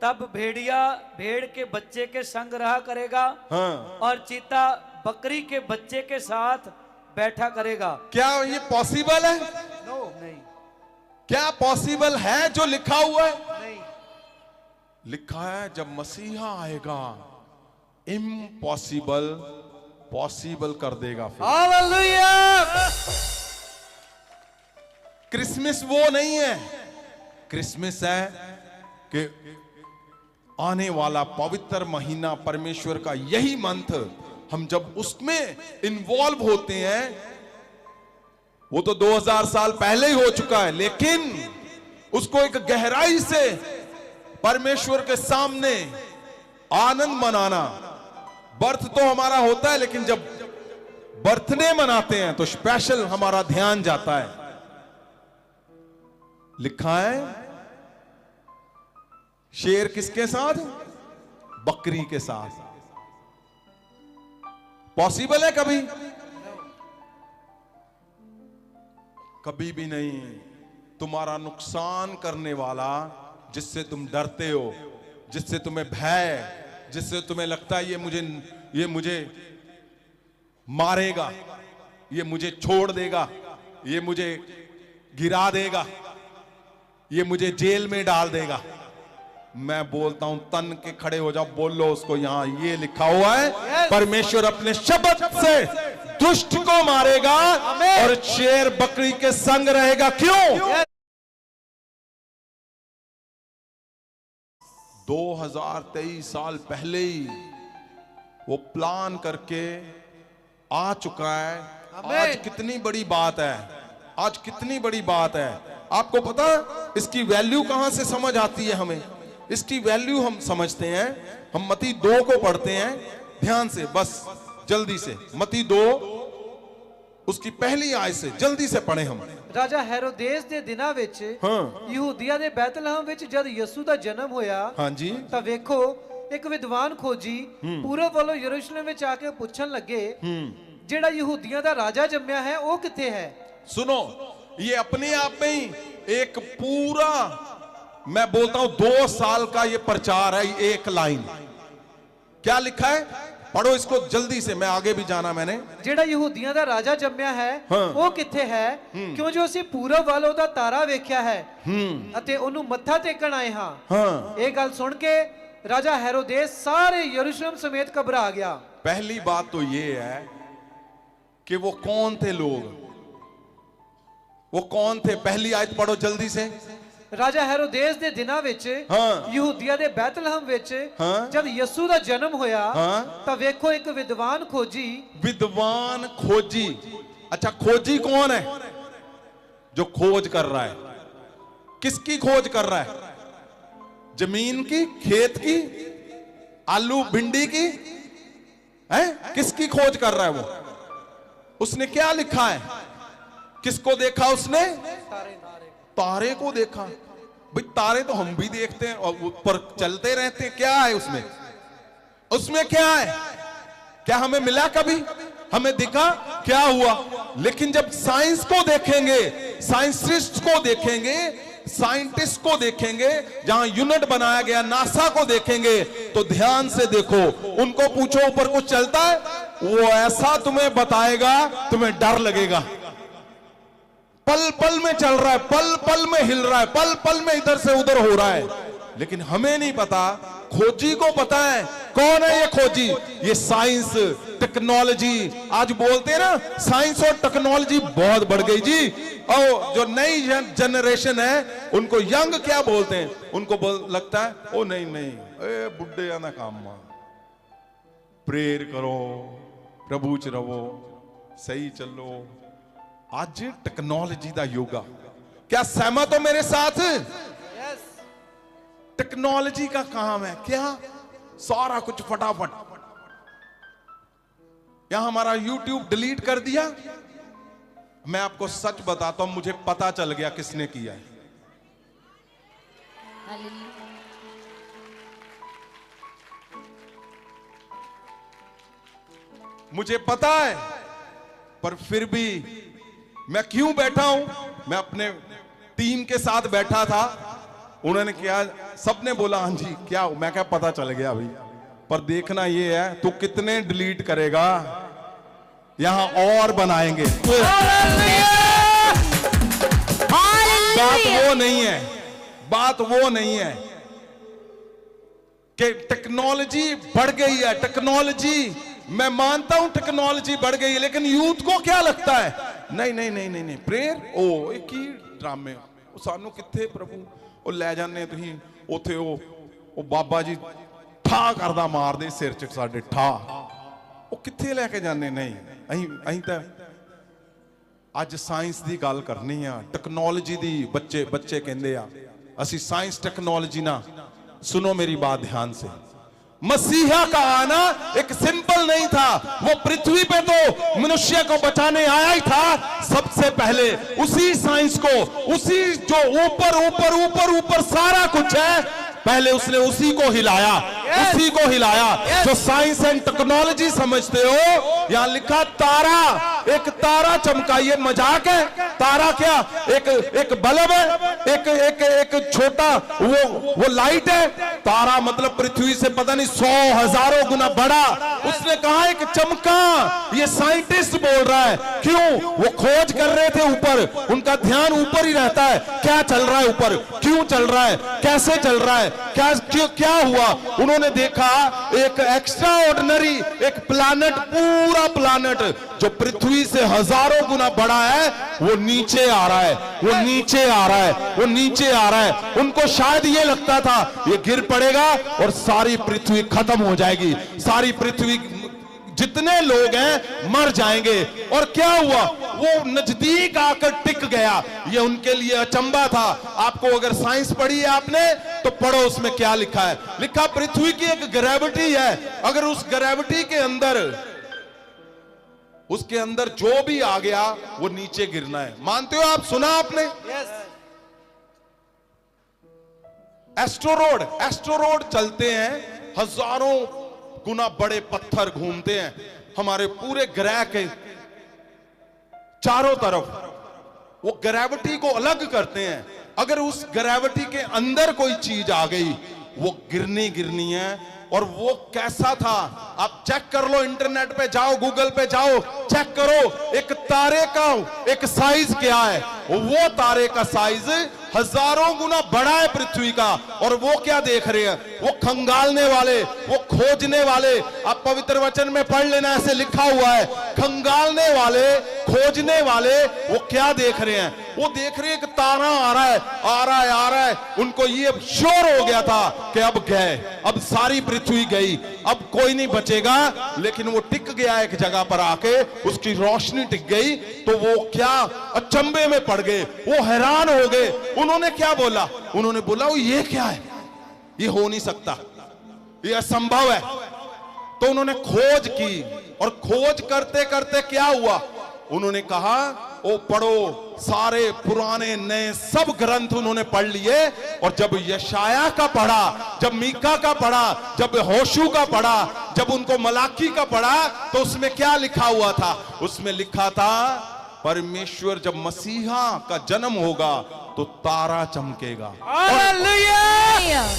तब भेड़िया भेड़ के बच्चे के संग रहा करेगा हाँ, और चीता बकरी के बच्चे के साथ बैठा करेगा। क्या ये पॉसिबल है? नहीं क्या पॉसिबल है जो लिखा हुआ है? नहीं लिखा है जब मसीहा आएगा इम्पॉसिबल पॉसिबल कर देगा। फिर हालेलुया। क्रिसमस वो नहीं है, क्रिसमस है कि आने वाला पवित्र महीना परमेश्वर का यही मंथ, हम जब उसमें इन्वॉल्व होते हैं, वो तो 2000 साल पहले ही हो चुका है, लेकिन उसको एक गहराई से परमेश्वर के सामने आनंद मनाना। बर्थ तो हमारा होता है, लेकिन जब बर्थडे मनाते हैं तो स्पेशल हमारा ध्यान जाता है। लिखा है शेर किसके साथ? बकरी के साथ। पॉसिबल है कभी? कभी भी नहीं। तुम्हारा नुकसान करने वाला, जिससे तुम डरते हो, जिससे तुम्हें भय, जिससे तुम्हें लगता है ये मुझे मारेगा, ये मुझे छोड़ देगा, ये मुझे गिरा देगा, ये मुझे जेल में डाल देगा, मैं बोलता हूं तन के खड़े हो जाओ, बोल लो उसको, यहां ये लिखा हुआ है परमेश्वर अपने शब्द से दुष्ट को मारेगा और शेर बकरी के संग रहेगा। क्यों? 2023 साल पहले ही वो प्लान करके आ चुका है। आज कितनी बड़ी बात है, आज कितनी बड़ी बात है। आपको पता इसकी वैल्यू कहां से समझ आती है? हमें इसकी वैल्यू हम समझते हैं, हम मत्ती 2 को पढ़ते हैं ध्यान से, बस जल्दी से मत्ती 2 उसकी पहली आयत से जल्दी से पढ़े हम। ਰਾਜਾ ਹੈਰੋਦੇਸ ਦੇ ਦਿਨਾਂ ਵਿੱਚ ਹਾਂ। ਯਹੂਦੀਆ ਦੇ ਬੈਤਲਹਮ ਵਿੱਚ ਜਦ ਯਿਸੂ ਦਾ ਜਨਮ ਹੋਇਆ, ਹਾਂਜੀ, ਤਾਂ ਵੇਖੋ ਇੱਕ ਵਿਦਵਾਨ ਖੋਜੀ ਪੂਰਬ ਵੱਲੋਂ ਯਰੂਸ਼ਲਮ ਵਿੱਚ ਆ ਕੇ ਪੁੱਛਣ ਲੱਗੇ, ਜਿਹੜਾ ਯਹੂਦੀਆਂ ਦਾ ਰਾਜਾ ਜੰਮਿਆ ਹੈ ਉਹ ਕਿੱਥੇ ਹੈ? सुनो, ये अपने आप में ही एक पूरा, मैं बोलता हूं 2 साल का ये प्रचार है। एक लाइन क्या लिखा है? पढ़ो इसको जल्दी से, मैं आगे भी जाना मैंने। ਜਿਹੜਾ ਯਹੂਦੀਆਂ ਦਾ ਰਾਜਾ ਜੰਮਿਆ ਹੈ ਹਾਂ। ਉਹ ਕਿੱਥੇ ਹੈ? ਕਿਉਂ ਜੋ ਅਸੀਂ ਪੂਰਬ ਵੱਲ ਉਹਦਾ ਤਾਰਾ ਵੇਖਿਆ ਹੈ ਅਤੇ ਉਹਨੂੰ ਮੱਥਾ ਟੇਕਣ ਆਏ ਹਾਂ। हाँ, ਇਹ ਗੱਲ ਸੁਣ ਕੇ ਰਾਜਾ ਹੈਰੋਦੇਸ ਸਾਰੇ ਯਰੂਸ਼ਲਮ ਸਮੇਤ ਘਬਰਾ ਗਿਆ। पहली बात तो ये है कि वो कौन थे लोग, वो कौन थे? पहली आयत पढ़ो जल्दी से। ਰਾਜਾ ਹੈਰੋਦੇਸ ਦੇ ਦਿਨਾਂ ਵਿੱਚ ਹਾਂ। ਯਹੂਦੀਆ ਦੇ ਬੈਤਲਹਮ ਵਿੱਚ ਹਾਂ। ਜਦ ਯਿਸੂ ਦਾ ਜਨਮ ਹੋਇਆ, ਹਾਂ। ਤਾਂ ਵੇਖੋ ਇੱਕ ਵਿਦਵਾਨ ਖੋਜੀ। विद्वान खोजी। अच्छा, खोजी कौन है? जो खोज कर रहा है। किसकी खोज कर रहा है? जमीन की, खेत की, आलू भिंडी की है? किसकी खोज कर रहा है वो? उसने क्या लिखा है? किसको देखा उसने? तारे को देखा। भाई तारे तो हम भी देखते हैं और ऊपर चलते रहते हैं, क्या है उसमें? उसमें क्या है? क्या हमें मिला कभी? हमें दिखा? क्या हुआ? लेकिन जब साइंस को देखेंगे, साइंटिस्ट को देखेंगे, साइंटिस्ट को देखेंगे, जहां यूनिट बनाया गया नासा को देखेंगे, तो ध्यान से देखो, उनको पूछो ऊपर कुछ चलता है, वो ऐसा तुम्हें बताएगा, तुम्हें डर लगेगा। पल पल में चल रहा है, पल पल में हिल रहा है, पल पल में इधर से उधर हो रहा है, लेकिन हमें नहीं पता। खोजी को पता है। कौन है ये खोजी? ये साइंस, टेक्नोलॉजी। आज बोलते हैं ना, साइंस और टेक्नोलॉजी बहुत बढ़ गई जी। और जो नई जनरेशन है, उनको यंग क्या बोलते हैं? उनको लगता है ओ नहीं नहीं, ए बुढ़े आना काम मां, प्रेयर करो, प्रभु च रहो, सही चलो। आज टेक्नोलॉजी का युग आ। क्या सहमत हो मेरे साथ? टेक्नोलॉजी का काम है क्या? सारा कुछ फटाफट। यहां हमारा YouTube डिलीट कर दिया। मैं आपको सच बताता हूं, मुझे पता चल गया किसने किया है। Hallelujah. मुझे पता है, पर फिर भी मैं क्यों बैठा हूं। मैं अपने टीम के साथ बैठा था, उन्होंने क्या, सबने बोला हाँ जी क्या, मैं क्या पता चल गया अभी, पर देखना ये है तू कितने डिलीट करेगा, यहां और बनाएंगे। बात वो नहीं है, बात वो नहीं है कि टेक्नोलॉजी बढ़ गई है। टेक्नोलॉजी, मैं मानता हूं टेक्नोलॉजी बढ़ गई है, लेकिन यूथ को क्या लगता है, नहीं नहीं नहीं नहीं नहीं प्रेयर ओ एक ही ड्रामे ਉਹ ਸਾਨੂੰ ਕਿੱਥੇ ਪ੍ਰਭੂ ਉਹ ਲੈ ਜਾਂਦੇ ਤੁਸੀਂ ਉੱਥੇ ਉਹ ਬਾਬਾ ਜੀ ਠਾ ਕਰਦਾ ਮਾਰਦੇ ਸਿਰ 'ਚ ਸਾਡੇ ਠਾ, ਉਹ ਕਿੱਥੇ ਲੈ ਕੇ ਜਾਂਦੇ। ਨਹੀਂ ਅਸੀਂ ਤਾਂ ਅੱਜ ਸਾਇੰਸ ਦੀ ਗੱਲ ਕਰਨੀ ਆ, ਟੈਕਨੋਲੋਜੀ ਦੀ। ਬੱਚੇ ਕਹਿੰਦੇ ਆ ਅਸੀਂ ਸਾਇंस टेक्नोलॉजी ना। सुनो मेरी बात ध्यान से, मसीहा का आना एक सिंपल नहीं था। वो पृथ्वी पे तो मनुष्य को बचाने आया ही था, सबसे पहले उसी साइंस को, उसी जो ऊपर ऊपर ऊपर ऊपर सारा कुछ है, पहले उसने उसी को हिलाया, उसी को हिलाया। जो साइंस एंड टेक्नोलॉजी समझते हो, यहां लिखा तारा, एक तारा चमका, ये मजाक है? तारा क्या एक बल्ब है, एक छोटा वो लाइट है? तारा मतलब पृथ्वी से पता नहीं 100,000 गुना बड़ा। उसने कहा एक चमका, ये साइंटिस्ट बोल रहा है। क्यों? वो खोज कर रहे थे ऊपर, उनका ध्यान ऊपर ही रहता है, क्या चल रहा है ऊपर, क्यों चल रहा है, कैसे चल रहा है, क्या हुआ। उन्होंने देखा एक एक्स्ट्रा ऑर्डिनरी, एक प्लैनेट, पूरा प्लैनेट जो पृथ्वी से 1000 गुना बड़ा है, वो नीचे आ रहा है, वो नीचे आ रहा है, वो नीचे आ रहा है। उनको शायद ये लगता था ये गिर पड़ेगा और सारी पृथ्वी खत्म हो जाएगी, सारी पृथ्वी जितने लोग हैं मर जाएंगे। और क्या हुआ, वो नजदीक आकर टिक गया। ये उनके लिए अचंबा था। आपको अगर साइंस पढ़ी है आपने तो पढ़ो, उसमें क्या लिखा है। लिखा पृथ्वी की एक ग्रेविटी है, अगर उस ग्रेविटी के अंदर, उसके अंदर जो भी आ गया वो नीचे गिरना है। मानते हो आप? सुना आपने? एस्ट्रोरोड चलते हैं, हजारों गुना बड़े पत्थर घूमते हैं हमारे पूरे ग्रह के चारों तरफ, वो ग्रेविटी को अलग करते हैं। अगर उस ग्रेविटी के अंदर कोई चीज आ गई, वो गिरनी है। और वो कैसा था आप चेक कर लो, इंटरनेट पे जाओ, गूगल पे जाओ, चेक करो एक तारे का एक साइज क्या है। वो तारे का साइज 1000 गुना बड़ा है पृथ्वी का। और वो क्या देख रहे हैं, वो खंगालने वाले, वो खोजने वाले। आप पवित्र वचन में पढ़ लेना, ऐसे लिखा हुआ है, खंगालने वाले, खोजने वाले, वो क्या देख रहे हैं, वो देख रहे हैं कि तारा आ रहा है, आ रहा है, आ रहा है। उनको ये श्योर हो गया था कि अब गए, अब सारी पृथ्वी गई, अब कोई नहीं बचेगा। लेकिन वो टिक गया एक जगह पर आके, उसकी रोशनी टिक गई, तो वो क्या अचंभे में पड़ गए, वो हैरान हो गए। उन्होंने क्या बोला? उन्होंने बोला वो ये क्या है, ये हो नहीं सकता, ये असंभव है। तो उन्होंने खोज की, और खोज करते करते क्या हुआ, उन्होंने कहा ओ पढ़ो, सारे पुराने नए सब ग्रंथ उन्होंने पढ़ लिए। और जब यशाया का पढ़ा, जब मीका का पढ़ा, जब होशू का पढ़ा, जब उनको मलाकी का पढ़ा, तो उसमें क्या लिखा हुआ था? उसमें लिखा था परमेश्वर जब मसीहा का जन्म होगा तो तारा चमकेगा।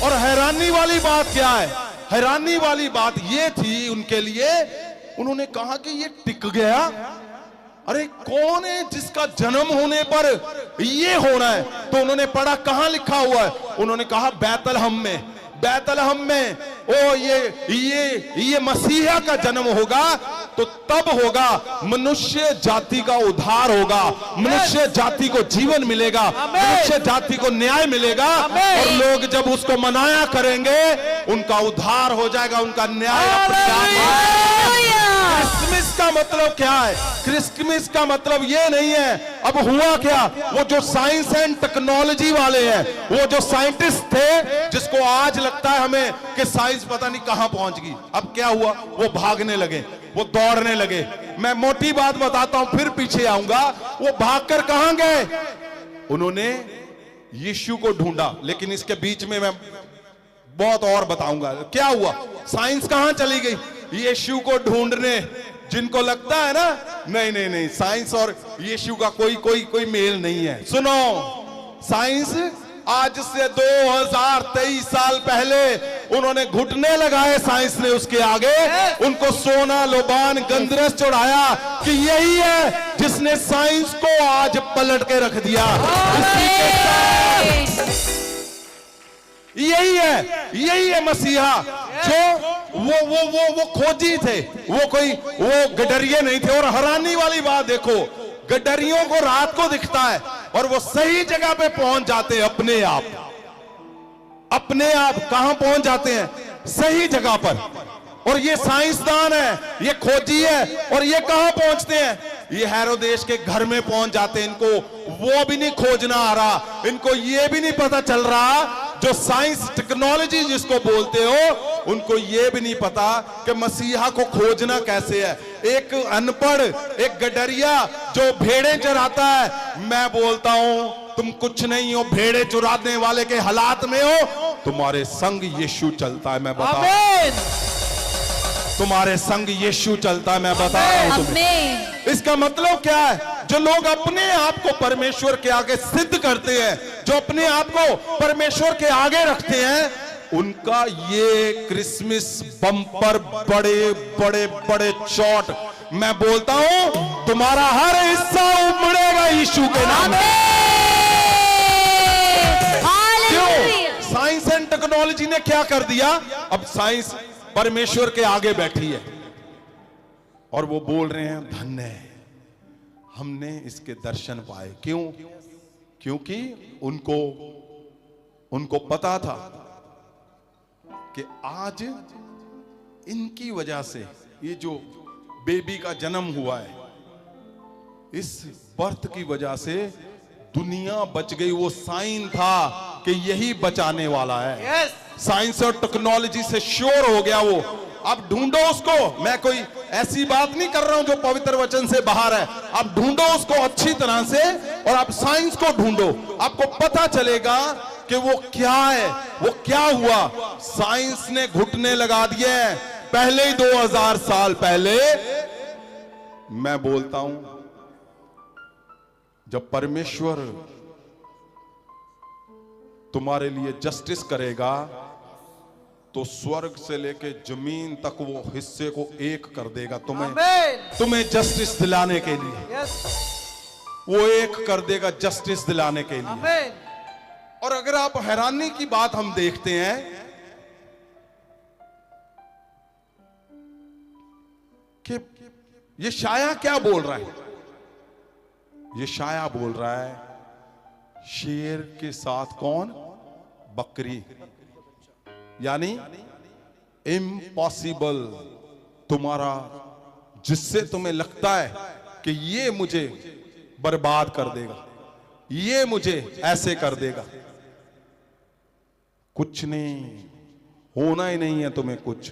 और हैरानी वाली बात क्या है, हैरानी वाली बात ये थी उनके लिए, उन्होंने कहा कि ये टिक गया। अरे कौन है जिसका जन्म होने पर ये होना है? तो उन्होंने पढ़ा, कहां लिखा हुआ है? उन्होंने कहा बैतलहम में, बैतलहम में। ओ ये मसीहा का जन्म होगा तो तब होगा मनुष्य जाति का उद्धार होगा, मनुष्य जाति को जीवन मिलेगा, मनुष्य जाति को न्याय मिलेगा। और लोग जब उसको मनाया करेंगे, उनका उद्धार हो जाएगा, उनका न्याय। क्रिसमस का मतलब क्या है? क्रिसमस का मतलब ये नहीं है। अब हुआ क्या, वो जो साइंस एंड टेक्नोलॉजी वाले हैं, वो जो साइंटिस्ट थे, जिसको आज लगता है हमें कि साइंस पता नहीं कहां पहुंच गई, अब क्या हुआ, वो भागने लगे, वो दौड़ने लगे। मैं मोटी बात बताता हूं, फिर पीछे आऊंगा। वो भागकर कहां गए? उन्होंने यीशु को ढूंढा, लेकिन इसके बीच में मैं बहुत और बताऊंगा क्या हुआ। साइंस कहां चली गई यीशु को ढूंढने। जिनको लगता है ना नहीं नहीं नहीं साइंस और यीशु का कोई मेल नहीं है, सुनो, साइंस आज से 2023 साल पहले उन्होंने घुटने लगाए, साइंस ने उसके आगे उनको सोना लोबान गंधरस चढ़ाया कि यही है जिसने साइंस को आज पलट के रख दिया। यही है मसीहा जो वो खोजी थे, वो गडरिये नहीं थे। और हैरानी वाली बात देखो, गडरियों को रात को दिखता है और वो सही जगह पे पहुंच जाते हैं अपने आप कहां पहुंच जाते हैं? सही जगह पर। और ये साइंसदान है, ये खोजी है, और ये कहां पहुंचते हैं? ये हेरोदेस के घर में पहुंच जाते हैं। इनको वो भी नहीं खोजना आ रहा, इनको ये भी नहीं पता चल रहा, जो साइंस टेक्नोलॉजी जिसको बोलते हो, उनको ये भी नहीं पता कि मसीहा को खोजना कैसे है। एक अनपढ़, एक गडरिया जो भेड़ें चराता है, मैं बोलता हूं तुम कुछ नहीं हो, भेड़े चुराने वाले के हालात में हो। तुम्हारे संग यीशु चलता है, मैं बता रहा हूं, तुम्हारे संग यीशु चलता है, मैं बता रहा हूं तुम्हें। इसका मतलब क्या है? जो लोग अपने आप को परमेश्वर के आगे सिद्ध करते हैं, जो अपने आप को परमेश्वर के आगे रखते हैं, उनका ये क्रिसमस बम्पर बड़े बड़े बड़े चोट, मैं बोलता हूं तुम्हारा हर हिस्सा उमड़ेगा यीशु के नाम में। क्यों? साइंस एंड टेक्नोलॉजी ने क्या कर दिया? अब साइंस परमेश्वर के आगे बैठी है और वो बोल रहे हैं धन्य है हमने इसके दर्शन पाए। क्यों? क्योंकि उनको पता था कि आज इनकी वजह से ये जो बेबी का जन्म हुआ है, इस बर्थ की वजह से दुनिया बच गई। वो साइन था कि यही बचाने वाला है। साइंस और टेक्नोलॉजी से श्योर हो गया वो। अब ढूंढो उसको, मैं कोई ऐसी बात नहीं कर रहा हूं जो पवित्र वचन से बाहर है। आप ढूंढो उसको अच्छी तरह से, और आप साइंस को ढूंढो, आपको पता चलेगा कि वो क्या है, वो क्या हुआ। साइंस ने घुटने लगा दिए पहले ही 2000 साल पहले। मैं बोलता हूं जब परमेश्वर तुम्हारे लिए जस्टिस करेगा तो स्वर्ग से लेके जमीन तक वो हिस्से को एक कर देगा। तुम्हें जस्टिस दिलाने के लिए वो एक कर देगा, जस्टिस दिलाने के लिए। और अगर आप हैरानी की बात हम देखते हैं कि ये शाया क्या बोल रहा है? ये शाया बोल रहा है शेर के साथ कौन? बकरी। यानी इम्पॉसिबल, तुम्हारा जिससे तुम्हें लगता है कि ये मुझे बर्बाद कर देगा, ये मुझे ऐसे कर देगा, कुछ नहीं होना ही नहीं है तुम्हें कुछ।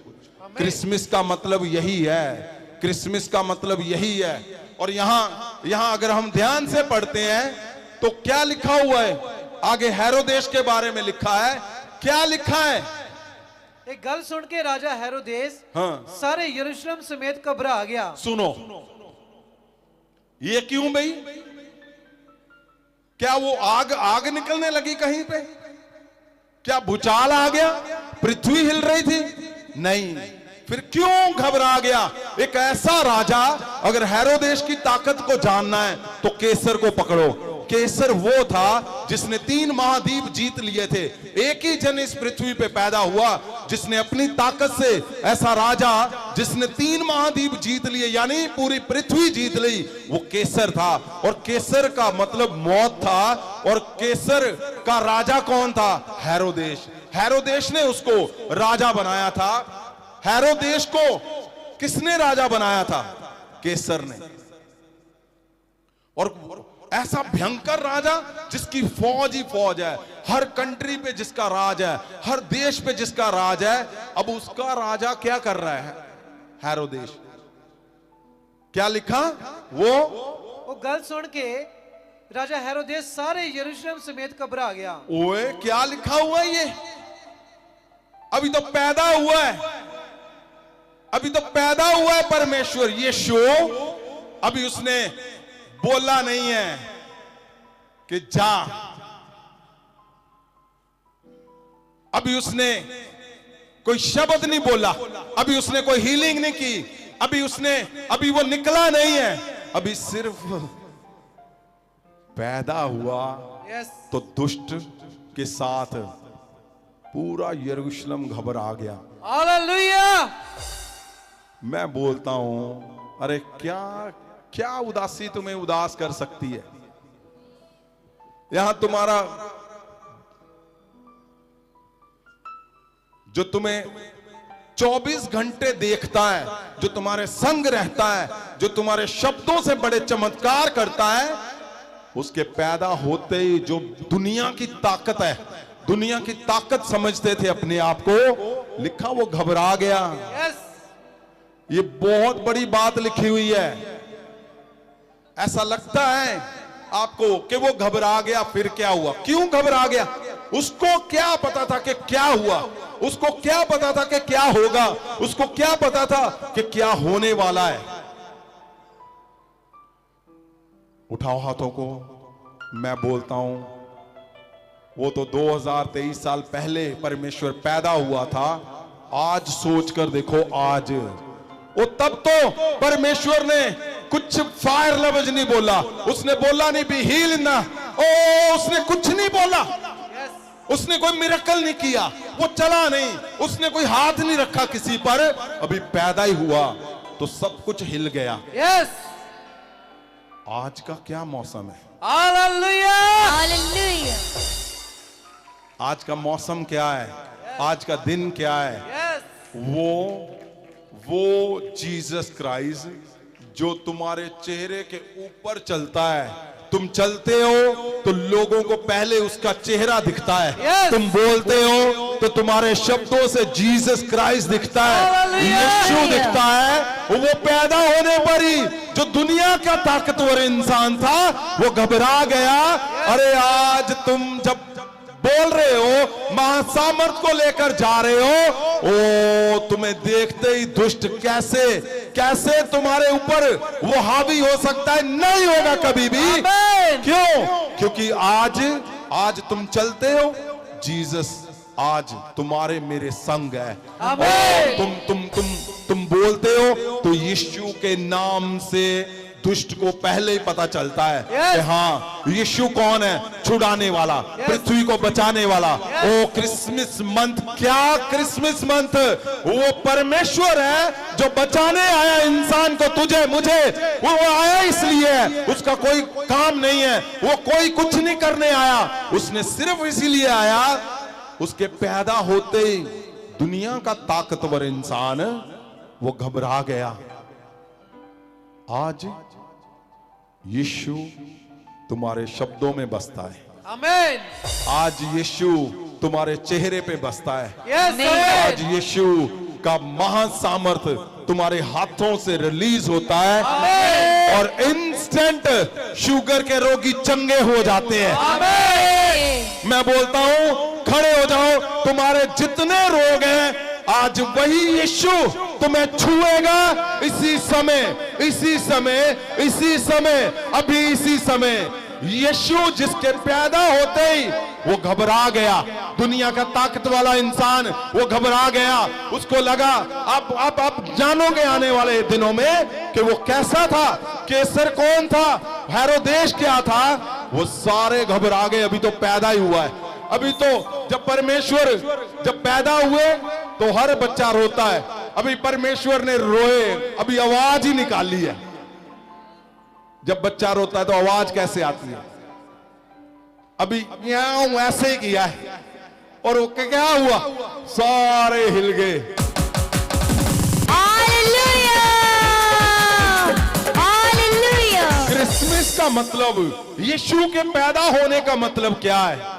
क्रिसमस का मतलब यही है, क्रिसमस का मतलब यही है। और यहां अगर हम ध्यान से पढ़ते हैं तो क्या लिखा हुआ है? आगे हेरोदेस के बारे में लिखा है। क्या लिखा है? एक गल सुन के राजा हेरोदेस सारे यरूशलेम समेत घबरा गया। सुनो, ये क्यों भाई? क्या वो आग निकलने लगी कहीं पे? क्या भूचाल आ गया? पृथ्वी हिल रही थी? नहीं। फिर क्यों घबरा गया? एक ऐसा राजा, अगर हेरोदेस की ताकत को जानना है तो केसर को पकड़ो। केसर वो था जिसने 3 महाद्वीप जीत लिए थे। एक ही जन इस पृथ्वी पे पैदा हुआ जिसने अपनी ताकत से, ऐसा राजा जिसने 3 महाद्वीप जीत लिए, यानी पूरी पृथ्वी जीत ली, वो केसर था। और केसर का मतलब मौत था। और केसर का राजा कौन था? हेरोदेस। हेरोदेस ने उसको राजा बनाया था। हेरोदेस को किसने राजा बनाया था? केसर ने। और ऐसा भयंकर राजा जिसकी फौज ही फौज है, हर कंट्री पे जिसका राज है, हर देश पे जिसका राज है। अब उसका राजा क्या कर रहा है? हेरोदेस। क्या लिखा? वो गल सुन के राजा हेरोदेस सारे यरूशलेम समेत घबरा गया। ओए क्या लिखा हुआ है ये? अभी तो पैदा हुआ है, अभी तो पैदा हुआ है परमेश्वर यीशु। अभी उसने बोला नहीं है कि जा, अभी उसने कोई शब्द नहीं बोला, अभी उसने कोई हीलिंग नहीं की, अभी वो निकला नहीं है, अभी सिर्फ पैदा हुआ। यस, तो दुष्ट के साथ पूरा यरूशलेम घबरा गया। हालेलुया। मैं बोलता हूं, अरे क्या क्या उदासी तुम्हें उदास कर सकती है? यहां तुम्हारा जो तुम्हें 24 घंटे देखता है, जो तुम्हारे संग रहता है, जो तुम्हारे शब्दों से बड़े चमत्कार करता है, उसके पैदा होते ही जो दुनिया की ताकत है, दुनिया की ताकत समझते थे अपने आप को, लिखा वो घबरा गया। यस, ये बहुत बड़ी बात लिखी हुई है। ऐसा लगता है आपको कि वो घबरा गया, फिर क्या हुआ? क्यों घबरा गया? उसको क्या पता था कि क्या हुआ? उसको क्या पता था कि क्या होगा? उसको क्या पता था कि क्या होने वाला है? उठाओ हाथों को। मैं बोलता हूं, वो तो 2023 साल पहले परमेश्वर पैदा हुआ था। आज सोचकर देखो, आज वो तब तो परमेश्वर ने कुछ फायर लफ्ज नहीं बोला, उसने बोला नहीं बी हील ना, ओ उसने कुछ नहीं बोला, उसने कोई मिरेकल नहीं किया, वो चला नहीं, उसने कोई हाथ नहीं रखा किसी पर। अभी पैदा ही हुआ तो सब कुछ हिल गया। यस, आज का क्या मौसम है? हालेलुया। Hallelujah. आज का मौसम क्या है? आज का दिन क्या है? यस, वो जीसस क्राइस्ट जो तुम्हारे चेहरे के ऊपर चलता है। तुम चलते हो तो लोगों को पहले उसका चेहरा दिखता है। Yes. तुम बोलते हो तो तुम्हारे शब्दों से जीसस क्राइस्ट दिखता है, Hallelujah. यीशु दिखता है। वो पैदा होने पर ही जो दुनिया का ताकतवर इंसान था वो घबरा गया। अरे आज तुम जब बोल रहे हो, महासामर्थ को लेकर जा रहे हो, ओ तुम्हें देखते ही दुष्ट कैसे तुम्हारे ऊपर वो हावी हो सकता है? नहीं होगा कभी भी। आमीन। क्यों? क्योंकि आज तुम चलते हो, जीसस आज तुम्हारे मेरे संग है। आमीन। और तुम बोलते हो तो यीशु के नाम से दुष्ट को पहले ही पता चलता है कि हाँ, यीशु कौन है? छुड़ाने वाला, पृथ्वी को बचाने वाला। ओ क्रिसमस मंथ, क्या क्रिसमस मंथ? वो परमेश्वर है जो बचाने आया इंसान को, तुझे मुझे। वो आया इसलिए है, उसका कोई काम नहीं है, वो कोई कुछ नहीं करने आया, उसने सिर्फ इसीलिए आया। उसके पैदा होते ही दुनिया का ताकतवर इंसान वो घबरा गया। आज यीशु तुम्हारे शब्दों में बसता है। आमीन। आज यीशु तुम्हारे चेहरे पे बसता है। यस, आज यीशु का महासामर्थ तुम्हारे हाथों से रिलीज होता है और इंस्टेंट शुगर के रोगी चंगे हो जाते हैं। आमीन। मैं बोलता हूं, खड़े हो जाओ। तुम्हारे जितने रोग हैं, आज वही यीशु तुम्हें छुएगा। इसी समय अभी इसी समय यीशु जिसके पैदा होते ही वो घबरा गया। दुनिया का ताकत वाला इंसान वो घबरा गया। उसको लगा अब जानोगे आने वाले दिनों में कि वो कैसा था, केसर कौन था, हेरोदेस क्या था। वो सारे घबरा गए। अभी तो पैदा ही हुआ है। अभी तो जब परमेश्वर जब पैदा हुए तो हर बच्चा रोता है। अभी परमेश्वर ने रोए, अभी आवाज ही निकाली है। जब बच्चा रोता है तो आवाज कैसे आती है? अभी यां ऐसे ही किया है और वो क्या हुआ? सारे हिल गए। Hallelujah. Hallelujah. क्रिसमस का मतलब, यीशु के पैदा होने का मतलब क्या है?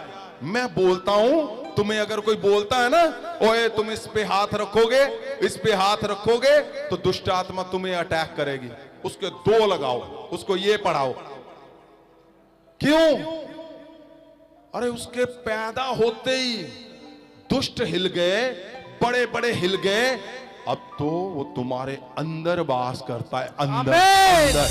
मैं बोलता हूं, तुम्हें अगर कोई बोलता है ना, ओए तुम इस पे हाथ रखोगे, इस पे हाथ रखोगे तो दुष्ट आत्मा तुम्हें अटैक करेगी, उसके 2 लगाओ, उसको ये पढ़ाओ। क्यों? अरे उसके पैदा होते ही दुष्ट हिल गए, बड़े बड़े हिल गए। अब तो वो तुम्हारे अंदर वास करता है, अंदर अंदर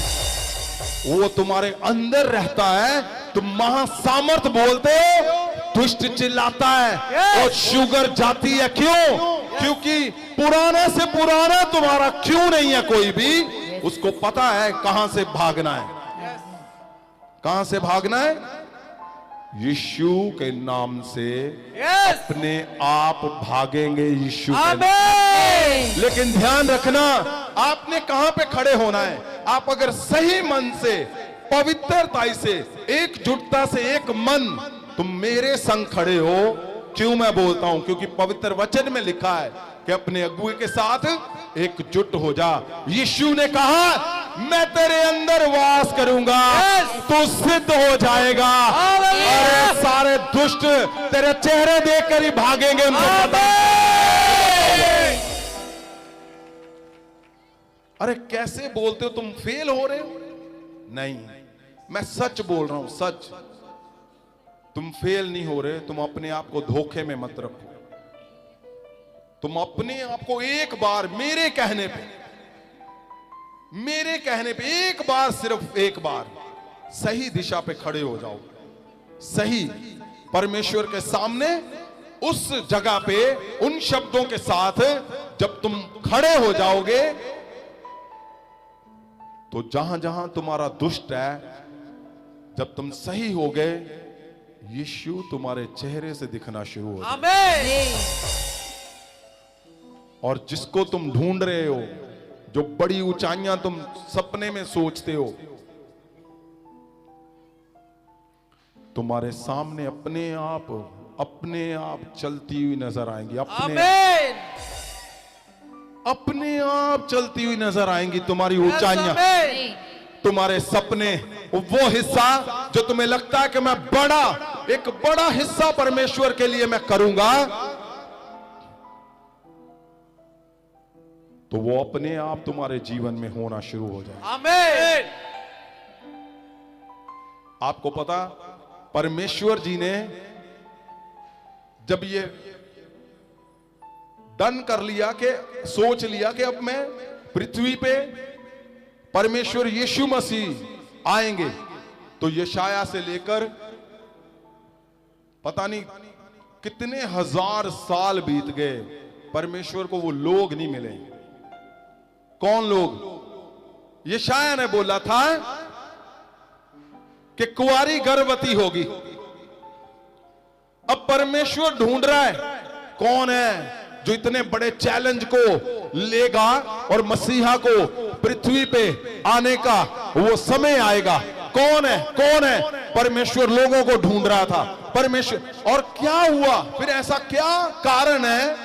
वो तुम्हारे अंदर रहता है। तुम महासामर्थ बोलते हो, दुष्ट चिल्लाता है और शुगर जाती है। क्यों? क्योंकि पुराने से पुराना तुम्हारा क्यों नहीं है कोई भी, उसको पता है कहां से भागना है। कहां से भागना है? यीशु के नाम से अपने आप भागेंगे यीशु के नाम। लेकिन ध्यान रखना, आपने कहां पे खड़े होना है। आप अगर सही मन से, पवित्रता से, एकजुटता से, एक मन तुम मेरे संग खड़े हो। क्यों मैं बोलता हूं? क्योंकि पवित्र वचन में लिखा है कि अपने अगुए के साथ एकजुट हो जा। यीशु ने कहा मैं तेरे अंदर वास करूंगा, तू सिद्ध हो जाएगा। अरे सारे दुष्ट तेरे चेहरे देखकर ही भागेंगे, उनको पता। अरे कैसे बोलते हो तुम, फेल हो रहे हो? नहीं, मैं सच बोल रहा हूं, सच। तुम फेल नहीं हो रहे। तुम अपने आप को धोखे में मत रखो। तुम अपने आप को एक बार मेरे कहने पे एक बार, सिर्फ एक बार सही दिशा पे खड़े हो जाओ। सही परमेश्वर के सामने उस जगह पे उन शब्दों के साथ जब तुम खड़े हो जाओगे, तो जहां जहां तुम्हारा दुष्ट है, जब तुम सही हो गए, यीशु तुम्हारे चेहरे से दिखना शुरू हो जाएगा। और जिसको तुम ढूंढ रहे हो, जो बड़ी ऊंचाइयां तुम सपने में सोचते हो, तुम्हारे सामने अपने आप चलती हुई नजर आएंगी। अपने आप चलती हुई नजर आएंगी तुम्हारी ऊंचाइयां, तुम्हारे सपने। वो हिस्सा जो तुम्हें लगता है कि मैं एक बड़ा हिस्सा परमेश्वर के लिए मैं करूंगा, तो वो अपने आप तुम्हारे जीवन में होना शुरू हो जाए। आमीन। आपको पता, परमेश्वर जी ने जब ये डन कर लिया, कि सोच लिया कि अब मैं पृथ्वी पे परमेश्वर यीशु मसीह आएंगे, तो यशाया से लेकर पता नहीं कितने हजार साल बीत गए, परमेश्वर को वो लोग नहीं मिले। कौन लोग? यशाया ने बोला था कि कुंवारी गर्भवती होगी। अब परमेश्वर ढूंढ रहा है कौन है जो इतने बड़े चैलेंज को लेगा और मसीहा को पृथ्वी पे आने का वो समय आएगा। कौन है? कौन है? परमेश्वर लोगों को ढूंढ रहा था। परमेश्वर। और क्या हुआ फिर? ऐसा क्या कारण है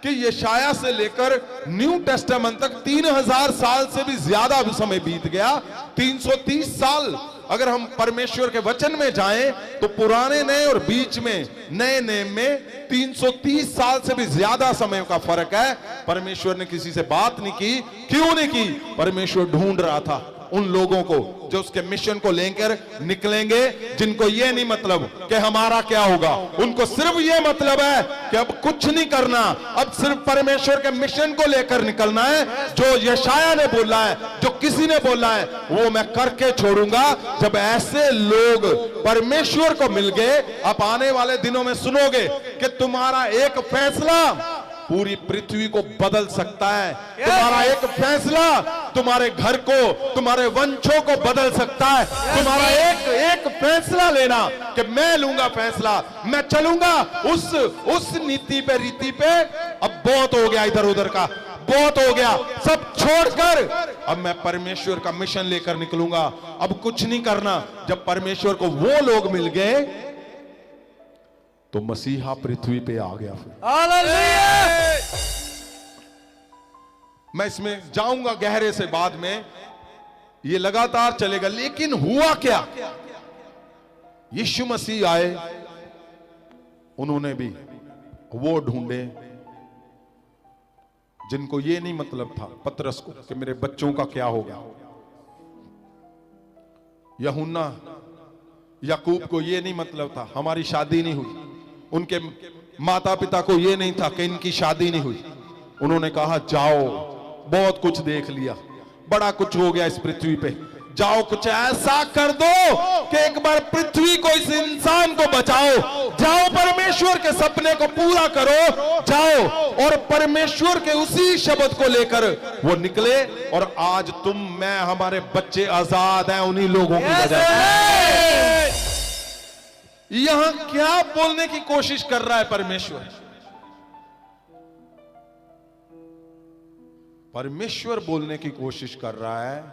कि यशाया से लेकर न्यू टेस्टामेंट तक 3000 साल से भी ज्यादा समय बीत गया। 330 साल अगर हम परमेश्वर के वचन में जाएं तो पुराने नए और बीच में नए नेम में 330 साल से भी ज्यादा समय का फर्क है। परमेश्वर ने किसी से बात नहीं की। क्यों नहीं की? परमेश्वर ढूंढ रहा था उन लोगों को जो उसके मिशन को लेकर निकलेंगे, जिनको ये नहीं मतलब कि हमारा क्या होगा। उनको सिर्फ ये मतलब है कि अब कुछ नहीं करना, अब सिर्फ परमेश्वर के मिशन को लेकर निकलना है। जो यशाया ने बोला है, जो किसी ने बोला है, वो मैं करके छोड़ूंगा। जब ऐसे लोग परमेश्वर को मिल गए, आप आने वाले दिनों में सुनोगे कि तुम्हारा एक फैसला पूरी पृथ्वी को बदल सकता है। तुम्हारा एक फैसला तुम्हारे घर को, तुम्हारे वंशों को बदल सकता है। तुम्हारा एक फैसला लेना कि मैं लूंगा फैसला, मैं चलूंगा उस नीति पे, रीति पे। अब बहुत हो गया इधर उधर का, बहुत हो गया, सब छोड़कर अब मैं परमेश्वर का मिशन लेकर निकलूंगा। अब कुछ नहीं करना। जब परमेश्वर को वो लोग मिल गए तो मसीहा पृथ्वी पे आ गया। हालेलुया। मैं इसमें जाऊंगा गहरे से बाद में, ये लगातार चलेगा। लेकिन हुआ क्या? यीशु मसीह आए, उन्होंने भी वो ढूंढे जिनको ये नहीं मतलब था, पतरस को, कि मेरे बच्चों का क्या होगा। यूहन्ना याकूब को ये नहीं मतलब था हमारी शादी नहीं हुई, उनके माता पिता को ये नहीं था कि इनकी शादी नहीं हुई। उन्होंने कहा जाओ, बहुत कुछ देख लिया, बड़ा कुछ हो गया इस पृथ्वी पे, जाओ कुछ ऐसा कर दो कि एक बार पृथ्वी को, इस इंसान को बचाओ, जाओ परमेश्वर के सपने को पूरा करो, जाओ। और परमेश्वर के उसी शब्द को लेकर वो निकले और आज तुम, मैं, हमारे बच्चे आजाद हैं उन्हीं लोगों की वजह से। यहां क्या बोलने की कोशिश कर रहा है परमेश्वर? परमेश्वर बोलने की कोशिश कर रहा है,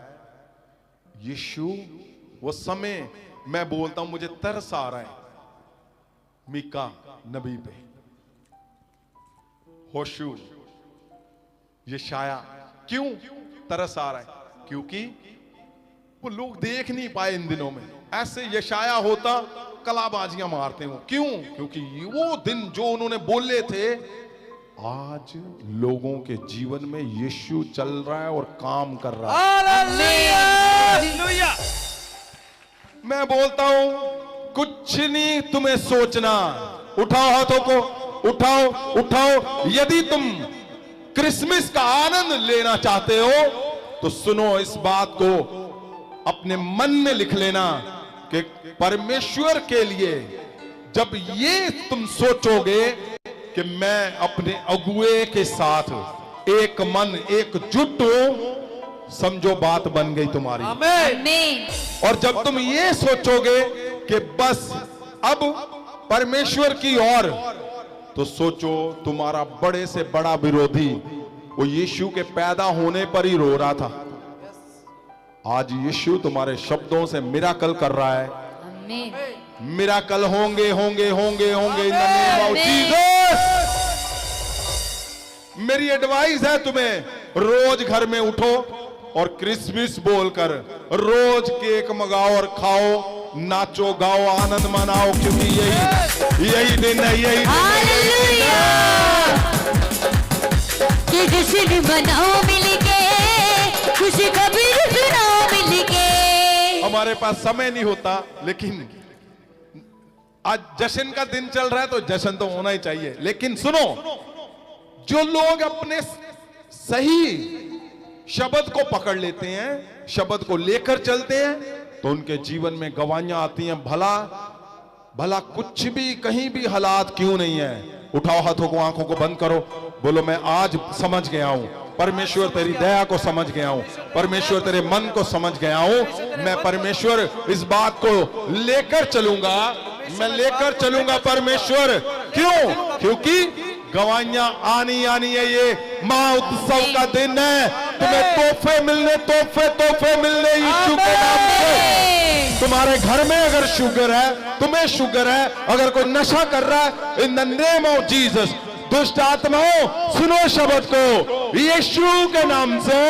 यीशु, वो समय मैं बोलता हूं मुझे तरस आ रहा है मीका नबी पे, होशू, यशाया। क्यों तरस आ रहा है? क्योंकि वो लोग देख नहीं पाए इन दिनों में। ऐसे यशाया होता कलाबाजियां मारते हो। क्यों? क्योंकि वो दिन जो उन्होंने बोले थे, आज लोगों के जीवन में यीशु चल रहा है और काम कर रहा है। हालेलुया। मैं बोलता हूं कुछ नहीं तुम्हें सोचना, उठाओ हाथों को, उठाओ उठाओ। यदि तुम क्रिसमस का आनंद लेना चाहते हो तो सुनो, इस बात को अपने मन में लिख लेना कि परमेश्वर के लिए जब ये तुम सोचोगे कि मैं अपने अगुए के साथ एक मन एकजुट हूं, समझो बात बन गई तुम्हारी। आमीन। और जब तुम ये सोचोगे कि बस अब परमेश्वर की ओर, तो सोचो तुम्हारा बड़े से बड़ा विरोधी वो यीशु के पैदा होने पर ही रो रहा था, आज यीशु तुम्हारे शब्दों से मिराकल कर रहा है। आमीन। मिराकल होंगे होंगे होंगे होंगे in the name of Jesus. मेरी एडवाइस है तुम्हें, रोज घर में उठो और क्रिसमस बोलकर रोज केक मंगाओ और खाओ, नाचो गाओ, आनंद मनाओ, क्योंकि यही दिन है, यही दिन हालेलुया। कि जश्न मनाओ मिलके, खुशी कभी सुनाओ मिलके। हमारे पास समय नहीं होता, लेकिन आज जश्न का दिन चल रहा है तो जश्न तो होना ही चाहिए। लेकिन सुनो, जो लोग अपने सही शब्द को पकड़ लेते हैं, शब्द को लेकर चलते हैं, तो उनके जीवन में गवाहियां आती हैं। भला भला कुछ भी, कहीं भी हालात क्यों नहीं है, उठाओ हाथों को, आंखों को बंद करो, बोलो मैं आज समझ गया हूं, परमेश्वर तेरी दया को समझ गया हूं, परमेश्वर तेरे मन को समझ गया हूं। मैं परमेश्वर इस बात को लेकर चलूंगा, मैं लेकर चलूंगा परमेश्वर। क्यों? क्योंकि गवाहियां आनी आनी है। ये महोत्सव का दिन है, तुम्हें तोहफे मिलने यीशु के नाम से। तुम्हारे घर में अगर शुगर है, तुम्हें शुगर है, अगर कोई नशा कर रहा है, in the name of Jesus, दुष्ट आत्माओं सुनो शब्द को, यीशु के नाम से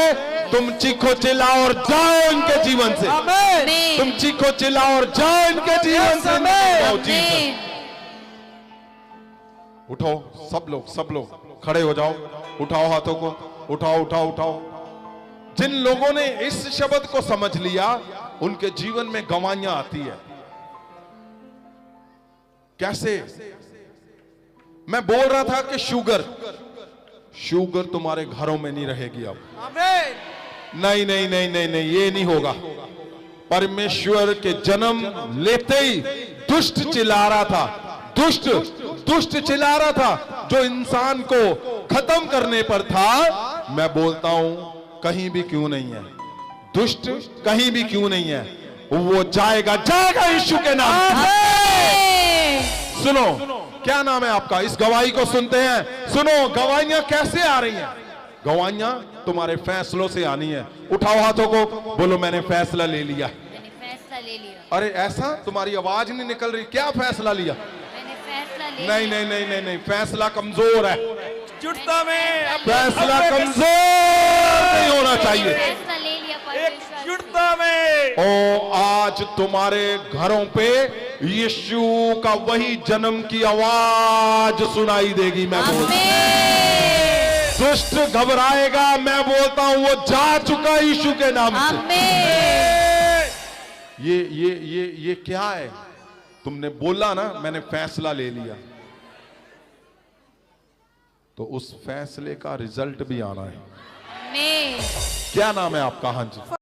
तुम चीखो चिल्लाओ और जाओ इनके जीवन से। तुम चीखो चिल्लाओ और जाओ इनके जीवन से। जीसस, उठो सब लोग खड़े हो जाओ, उठाओ हाथों को, उठाओ। जिन लोगों ने इस शब्द को समझ लिया, उनके जीवन में गवाहियां आती है। कैसे? मैं बोल रहा था कि शुगर तुम्हारे घरों में नहीं रहेगी अब। नहीं, ये नहीं होगा। परमेश्वर के जन्म लेते ही दुष्ट चिल्ला रहा था, दुष्ट चिल्ला रहा था, जो इंसान को खत्म करने पर था। मैं बोलता हूं कहीं भी क्यों नहीं है, दुष्ट कहीं भी क्यों नहीं है, वो जाएगा यीशु के नाम। सुनो, क्या नाम है आपका? इस गवाही को सुनते हैं। सुनो, गवाहियां कैसे आ रही हैं? गवाहियां तुम्हारे फैसलों से आनी है। उठाओ हाथों को, बोलो मैंने फैसला ले लिया। मैंने फैसला ले लिया। अरे ऐसा तुम्हारी आवाज नहीं निकल रही, क्या फैसला लिया? मैंने फैसला ले लिया। नहीं, फैसला कमजोर है, जुटता में फैसला कमजोर नहीं होना चाहिए। फैसला ले लिया परमेश्वर। जुटता में ओ आज तुम्हारे घरों पे यीशु का वही जन्म की आवाज सुनाई देगी। मैं बोलता हूं दुष्ट घबराएगा, मैं बोलता हूं वो जा चुका यीशु के नाम से। ये क्या है? तुमने बोला ना, मैंने फैसला ले लिया, तो उस फैसले का रिजल्ट भी आना है। मैं क्या नाम है आपका? हाँ जी।